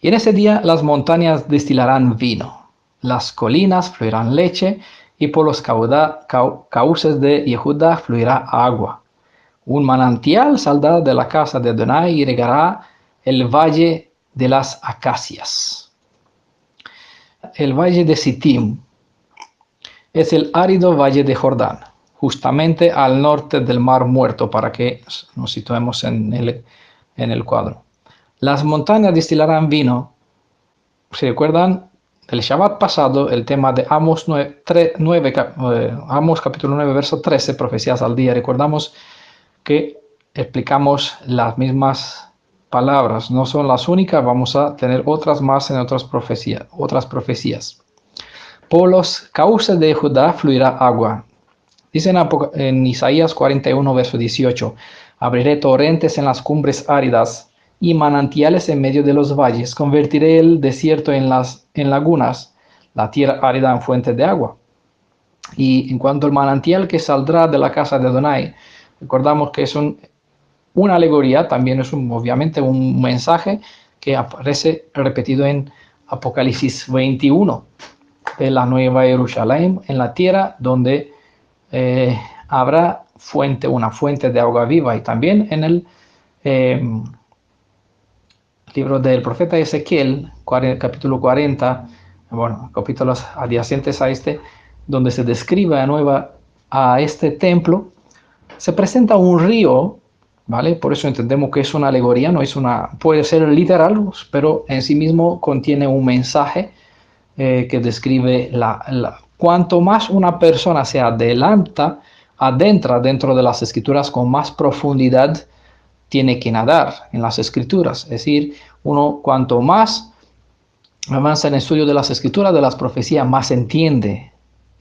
Y en ese día las montañas destilarán vino, las colinas fluirán leche, y por los cauces de Yehudá fluirá agua. Un manantial saldrá de la casa de Adonai y regará el valle de las acacias. El valle de Sittim es el árido valle de Jordán, justamente al norte del Mar Muerto, para que nos situemos en el cuadro. Las montañas destilarán vino. ¿Se recuerdan? El Shabbat pasado, el tema de Amos capítulo 9, verso 13, profecías al día. Recordamos que explicamos las mismas palabras, no son las únicas, vamos a tener otras más en otras profecías. Por los cauces de Judá fluirá agua. Dice en Isaías 41, verso 18, abriré torrentes en las cumbres áridas y manantiales en medio de los valles. Convertiré el desierto en lagunas, la tierra árida en fuente de agua. Y en cuanto al manantial que saldrá de la casa de Adonai, recordamos que es una alegoría, también es obviamente un mensaje que aparece repetido en Apocalipsis 21, de la nueva Jerusalén, en la tierra donde habrá una fuente de agua viva. Y también en el libro del profeta Ezequiel, capítulo 40, bueno, capítulos adyacentes a este, donde se describe a este templo, se presenta un río, ¿vale? Por eso entendemos que es una alegoría, puede ser literal, pero en sí mismo contiene un mensaje que describe cuanto más una persona se adentra dentro de las escrituras, con más profundidad tiene que nadar en las escrituras. Es decir, uno cuanto más avanza en el estudio de las escrituras, de las profecías, más entiende.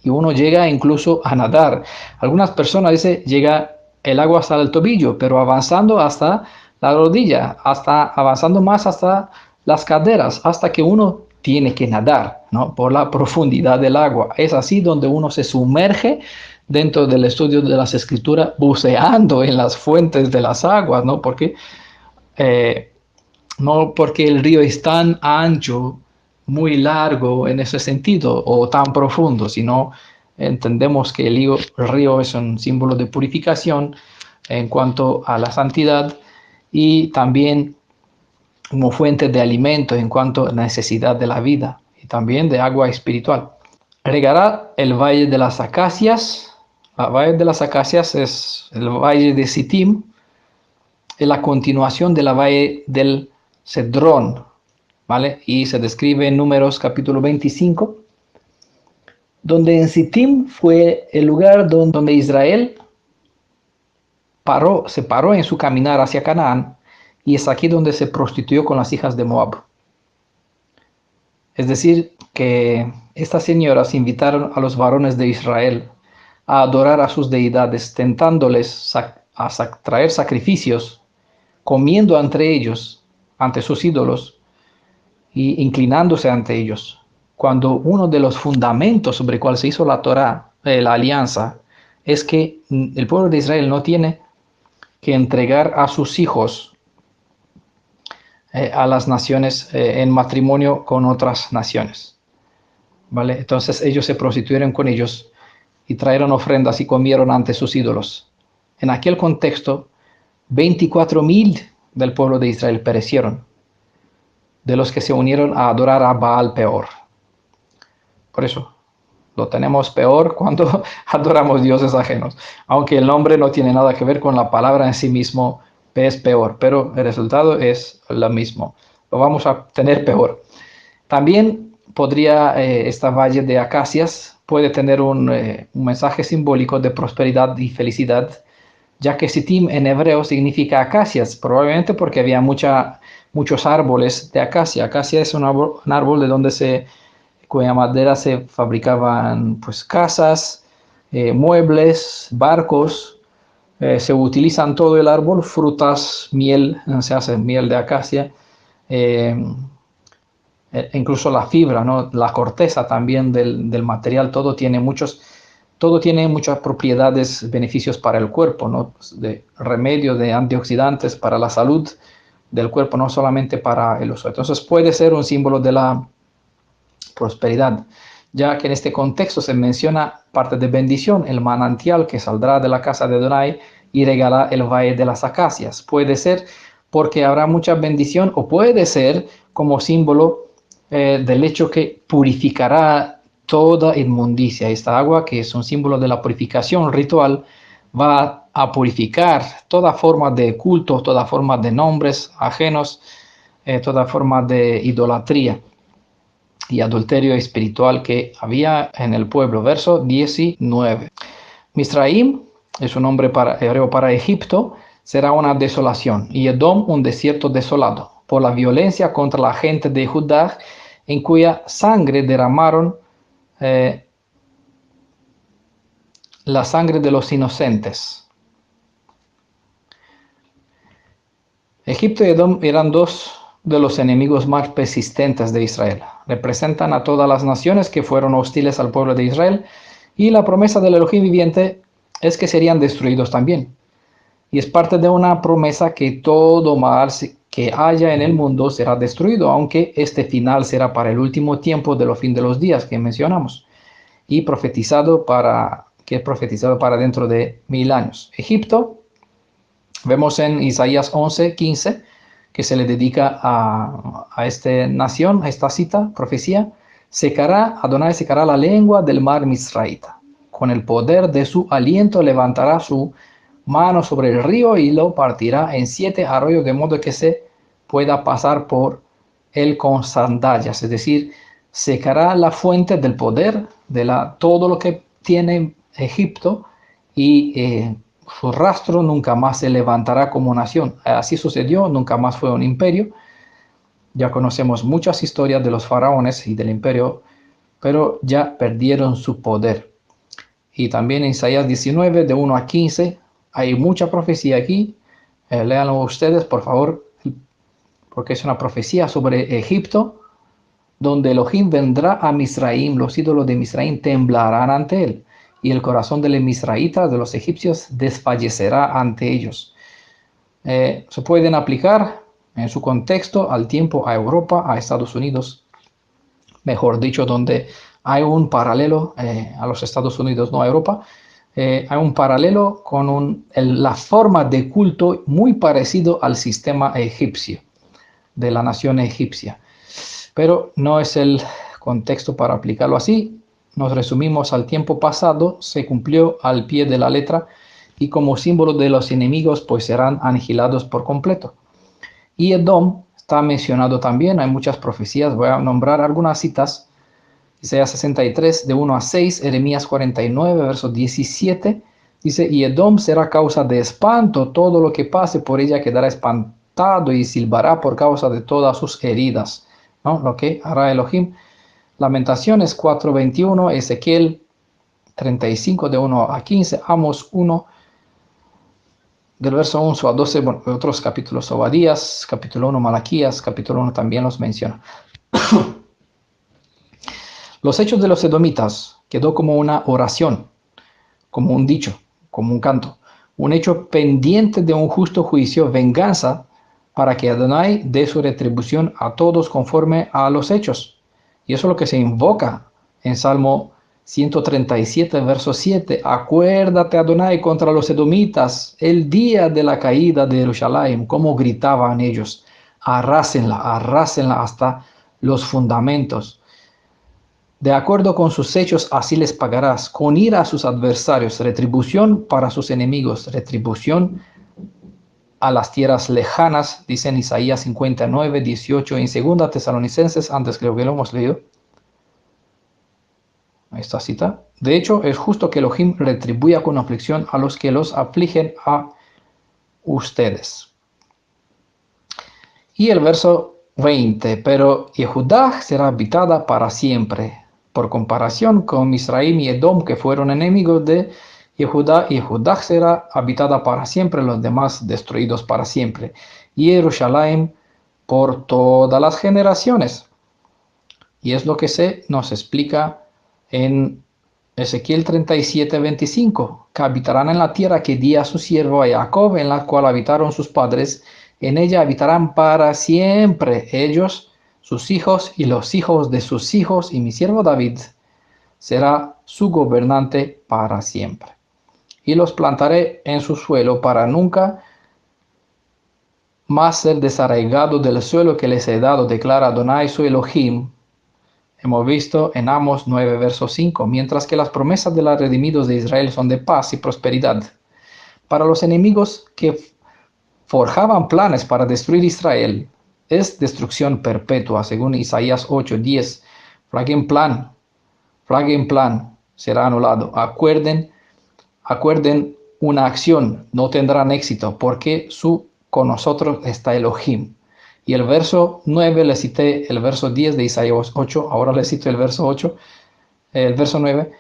Y uno llega incluso a nadar. Algunas personas dicen, llega el agua hasta el tobillo, pero avanzando hasta la rodilla, avanzando más hasta las caderas hasta que uno tiene que nadar, ¿no? Por la profundidad del agua. Es así donde uno se sumerge dentro del estudio de las escrituras, buceando en las fuentes de las aguas, ¿no? Eh, no porque el río es tan ancho, muy largo en ese sentido, o tan profundo, sino entendemos que el río es un símbolo de purificación en cuanto a la santidad y también como fuente de alimento en cuanto a la necesidad de la vida y también de agua espiritual. Regará el valle de las acacias. El valle de las acacias es el valle de Sittim, es la continuación de la valle del Cedrón, ¿vale? Y se describe en Números capítulo 25, donde en Sittim fue el lugar donde Israel se paró en su caminar hacia Canaán, y es aquí donde se prostituyó con las hijas de Moab. Es decir, que estas señoras invitaron a los varones de Israel a adorar a sus deidades, tentándoles a traer sacrificios, comiendo entre ellos, ante sus ídolos, y inclinándose ante ellos. Cuando uno de los fundamentos sobre el cual se hizo la Torá, la alianza, es que el pueblo de Israel no tiene que entregar a sus hijos a las naciones en matrimonio con otras naciones, ¿vale? Entonces ellos se prostituyeron con ellos y trajeron ofrendas y comieron ante sus ídolos. En aquel contexto, 24,000 del pueblo de Israel perecieron, de los que se unieron a adorar a Baal Peor. Por eso, lo tenemos peor cuando adoramos dioses ajenos, aunque el nombre no tiene nada que ver con la palabra en sí mismo, es peor, pero el resultado es lo mismo. Lo vamos a tener peor. También podría esta valle de acacias puede tener un mensaje simbólico de prosperidad y felicidad, ya que Sittim en hebreo significa acacias, probablemente porque había muchos árboles de acacia. Acacia es un árbol de donde cuya madera se fabricaban pues casas, muebles, barcos. Se utilizan todo el árbol, frutas, miel, se hace miel de acacia, incluso la fibra, ¿no? La corteza también del material, todo tiene muchas propiedades, beneficios para el cuerpo, ¿no? De remedio, de antioxidantes para la salud del cuerpo, no solamente para el uso. Entonces puede ser un símbolo de la prosperidad, ya que en este contexto se menciona parte de bendición, el manantial que saldrá de la casa de Adonai y regará el valle de las acacias. Puede ser porque habrá mucha bendición, o puede ser como símbolo del hecho que purificará toda inmundicia. Esta agua, que es un símbolo de la purificación ritual, va a purificar toda forma de culto, toda forma de nombres ajenos, toda forma de idolatría y adulterio espiritual que había en el pueblo. Verso 19. Misraim es un nombre hebreo para Egipto, será una desolación, y Edom un desierto desolado, por la violencia contra la gente de Judá, en cuya sangre derramaron la sangre de los inocentes. Egipto y Edom eran dos de los enemigos más persistentes de Israel. Representan a todas las naciones que fueron hostiles al pueblo de Israel, y la promesa del Elohim viviente es que serían destruidos también. Y es parte de una promesa que todo mal que haya en el mundo será destruido, aunque este final será para el último tiempo de los fin de los días que mencionamos, y que es profetizado para dentro de 1000 años. Egipto, vemos en Isaías 11:15, que se le dedica a esta nación, a esta cita, profecía: Adonai secará la lengua del mar Misraita. Con el poder de su aliento levantará su mano sobre el río y lo partirá en 7 arroyos, de modo que se pueda pasar por él con sandalias. Es decir, secará la fuente del poder de todo lo que tiene Egipto, y su rastro nunca más se levantará como nación. Así sucedió, nunca más fue un imperio. Ya conocemos muchas historias de los faraones y del imperio, pero ya perdieron su poder. Y también en Isaías 19, de 1 a 15, hay mucha profecía aquí. Léanlo ustedes, por favor. El porque es una profecía sobre Egipto, donde Elohim vendrá a Misraim, los ídolos de Misraim temblarán ante él, y el corazón de los misraitas, de los egipcios, desfallecerá ante ellos. Se pueden aplicar en su contexto al tiempo a Europa, a Estados Unidos, mejor dicho, donde hay un paralelo a los Estados Unidos, no a Europa. Hay un paralelo con la forma de culto muy parecido al sistema egipcio, de la nación egipcia. Pero no es el contexto para aplicarlo así. Nos resumimos al tiempo pasado, se cumplió al pie de la letra, y como símbolo de los enemigos, pues serán aniquilados por completo. Y Edom está mencionado también, hay muchas profecías, voy a nombrar algunas citas. Isaías 63, de 1 a 6, Jeremías 49, verso 17, dice, y Edom será causa de espanto, todo lo que pase por ella quedará espantado y silbará por causa de todas sus heridas, ¿no? Lo que hará Elohim. Lamentaciones 4:21, Ezequiel 35, de 1 a 15, Amos 1, del verso 11 a 12, bueno, otros capítulos, Obadías, capítulo 1, Malaquías, capítulo 1 también los menciona. Los hechos de los edomitas quedó como una oración, como un dicho, como un canto, un hecho pendiente de un justo juicio, venganza, para que Adonai dé su retribución a todos conforme a los hechos. Y eso es lo que se invoca en Salmo 137, verso 7. Acuérdate, Adonai, contra los edomitas, el día de la caída de Jerusalén, cómo gritaban ellos. Arrásenla, arrásenla hasta los fundamentos. De acuerdo con sus hechos, así les pagarás, con ira a sus adversarios, retribución para sus enemigos, retribución a las tierras lejanas, dice en Isaías 59, 18, en 2 Tesalonicenses, antes creo que lo hemos leído, esta cita. De hecho, es justo que Elohim retribuya con aflicción a los que los afligen a ustedes. Y el verso 20, pero Yehudá será habitada para siempre. Por comparación con Misraim y Edom, que fueron enemigos de Yehudá, Yehudá será habitada para siempre, los demás destruidos para siempre. Y Jerusalén por todas las generaciones. Y es lo que se nos explica en Ezequiel 37, 25, que habitarán en la tierra que di a su siervo a Jacob, en la cual habitaron sus padres. En ella habitarán para siempre ellos, sus hijos y los hijos de sus hijos, y mi siervo David será su gobernante para siempre. Y los plantaré en su suelo para nunca más ser desarraigado del suelo que les he dado, declara Adonai su Elohim. Hemos visto en Amos 9, verso 5, mientras que las promesas de los redimidos de Israel son de paz y prosperidad. Para los enemigos que forjaban planes para destruir Israel, es destrucción perpetua, según Isaías 8, 10. Flag en plan, será anulado. Acuerden una acción, no tendrán éxito, porque con nosotros está Elohim. Y el verso 9, le cité el verso 10 de Isaías 8, ahora le cito el verso 8, el verso 9,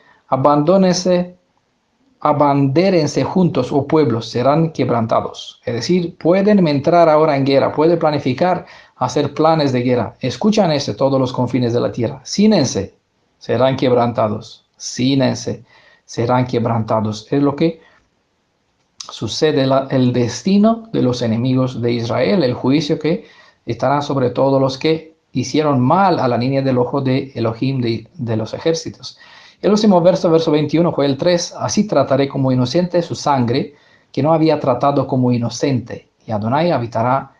abandérense juntos, oh pueblos, serán quebrantados. Es decir, pueden entrar ahora en guerra, pueden planificar, hacer planes de guerra. Escuchan todos los confines de la tierra. Cínense, serán quebrantados. Cínense, serán quebrantados. Es lo que sucede, el destino de los enemigos de Israel, el juicio que estará sobre todos los que hicieron mal a la línea del ojo de Elohim de los ejércitos. El último verso 21, Joel 3, así trataré como inocente su sangre, que no había tratado como inocente, y Adonai habitará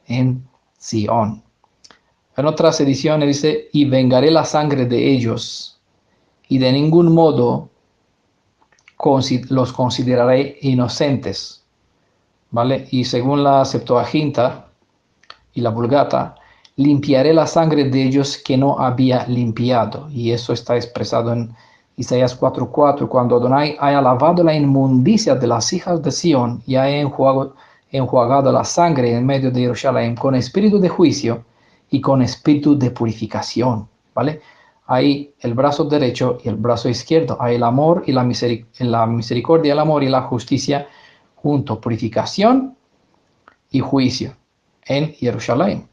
en Sion. En otras ediciones dice, y vengaré la sangre de ellos, y de ningún modo los consideraré inocentes. ¿Vale? Y según la Septuaginta y la Vulgata, limpiaré la sangre de ellos que no había limpiado. Y eso está expresado en Isaías 4:4, cuando Adonai haya lavado la inmundicia de las hijas de Sion y haya enjuagado la sangre en medio de Jerusalén con espíritu de juicio y con espíritu de purificación. ¿Vale? Hay el brazo derecho y el brazo izquierdo. Hay el amor y la misericordia, el amor y la justicia junto, purificación y juicio en Jerusalén.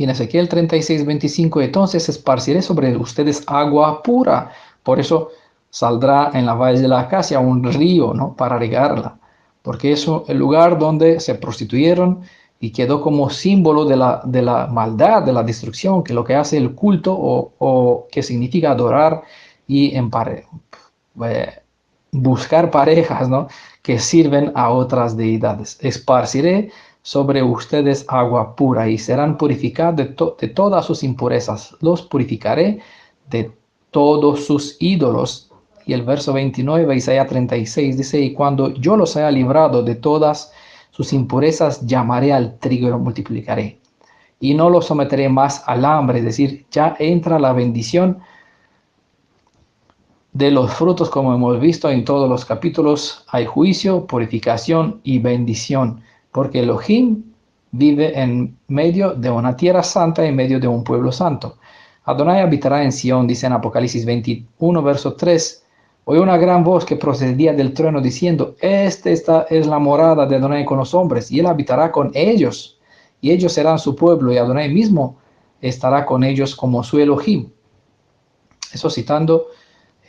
Y en Ezequiel 36:25, entonces esparciré sobre ustedes agua pura. Por eso saldrá en la valle de la acacia un río, ¿no? Para regarla. Porque eso, el lugar donde se prostituyeron y quedó como símbolo de la maldad, de la destrucción, que lo que hace el culto o que significa adorar y buscar parejas, ¿no? Que sirven a otras deidades. Esparciré sobre ustedes agua pura y serán purificados de todas sus impurezas. Los purificaré de todos sus ídolos. Y el verso 29 de Isaías 36 dice, y cuando yo los haya librado de todas sus impurezas, llamaré al trigo y lo multiplicaré. Y no los someteré más al hambre, es decir, ya entra la bendición de los frutos, como hemos visto en todos los capítulos. Hay juicio, purificación y bendición, porque Elohim vive en medio de una tierra santa, en medio de un pueblo santo. Adonai habitará en Sión, dice en Apocalipsis 21, verso 3. Oí una gran voz que procedía del trueno diciendo, esta es la morada de Adonai con los hombres, y él habitará con ellos, y ellos serán su pueblo, y Adonai mismo estará con ellos como su Elohim. Eso citando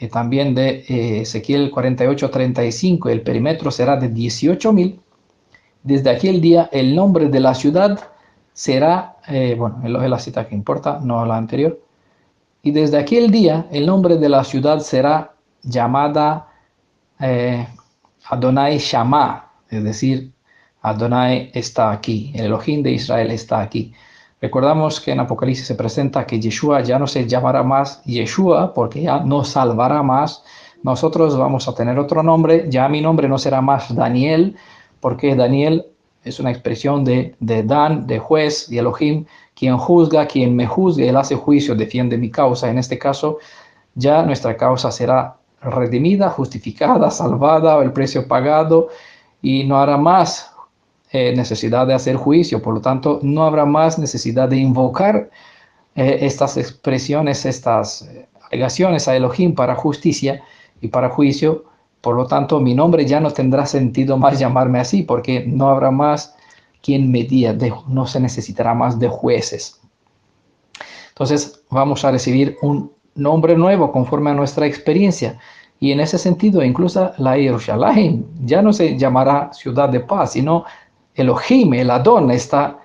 también de Ezequiel 48:35, el perímetro será de 18,000. Desde aquel día el nombre de la ciudad será, bueno, es la cita que importa, no la anterior. Y desde aquel día el nombre de la ciudad será llamada Adonai Shammah, es decir, Adonai está aquí, el Elohim de Israel está aquí. Recordamos que en Apocalipsis se presenta que Yeshua ya no se llamará más Yeshua porque ya no salvará más. Nosotros vamos a tener otro nombre, ya mi nombre no será más Daniel, porque Daniel es una expresión de Dan, de juez, y Elohim, quien juzga, quien me juzgue, él hace juicio, defiende mi causa. En este caso, ya nuestra causa será redimida, justificada, salvada, el precio pagado, y no hará más necesidad de hacer juicio. Por lo tanto, no habrá más necesidad de invocar estas expresiones, estas alegaciones a Elohim para justicia y para juicio. Por lo tanto, mi nombre ya no tendrá sentido más llamarme así, porque no habrá más quien me diga, no se necesitará más de jueces. Entonces, vamos a recibir un nombre nuevo conforme a nuestra experiencia. Y en ese sentido, incluso la Jerusalén ya no se llamará ciudad de paz, sino Elohim, el Adón, está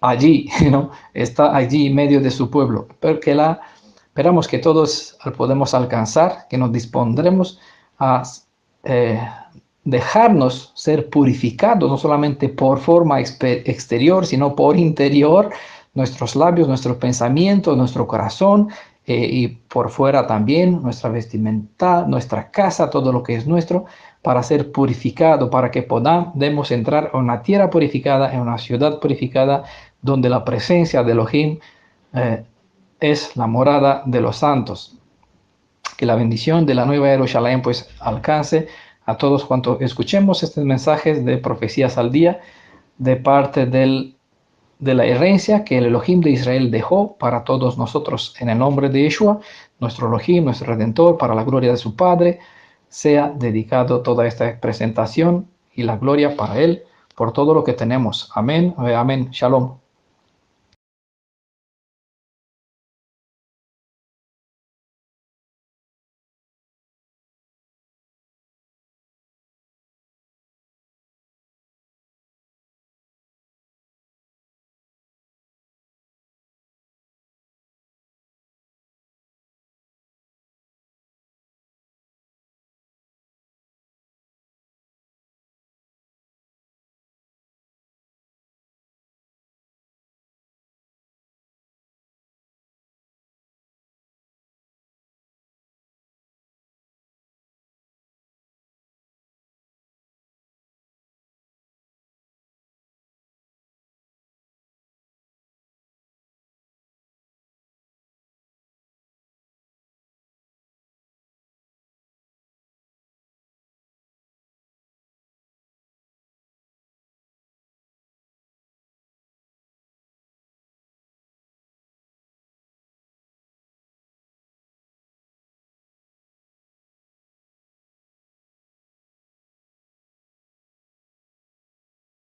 allí, ¿no? Está allí en medio de su pueblo. Pero que esperamos que todos podemos alcanzar, que nos dispondremos a dejarnos ser purificados, no solamente por forma exterior, sino por interior, nuestros labios, nuestros pensamientos, nuestro corazón, y por fuera también, nuestra vestimenta, nuestra casa, todo lo que es nuestro, para ser purificado, para que podamos entrar a una tierra purificada, en una ciudad purificada, donde la presencia de Elohim es la morada de los santos. Que la bendición de la nueva Jerusalén pues alcance a todos cuantos escuchemos estos mensajes de profecías al día de parte de la herencia que el Elohim de Israel dejó para todos nosotros. En el nombre de Yeshua, nuestro Elohim, nuestro Redentor, para la gloria de su Padre, sea dedicado toda esta presentación y la gloria para Él por todo lo que tenemos. Amén. Amén. Shalom.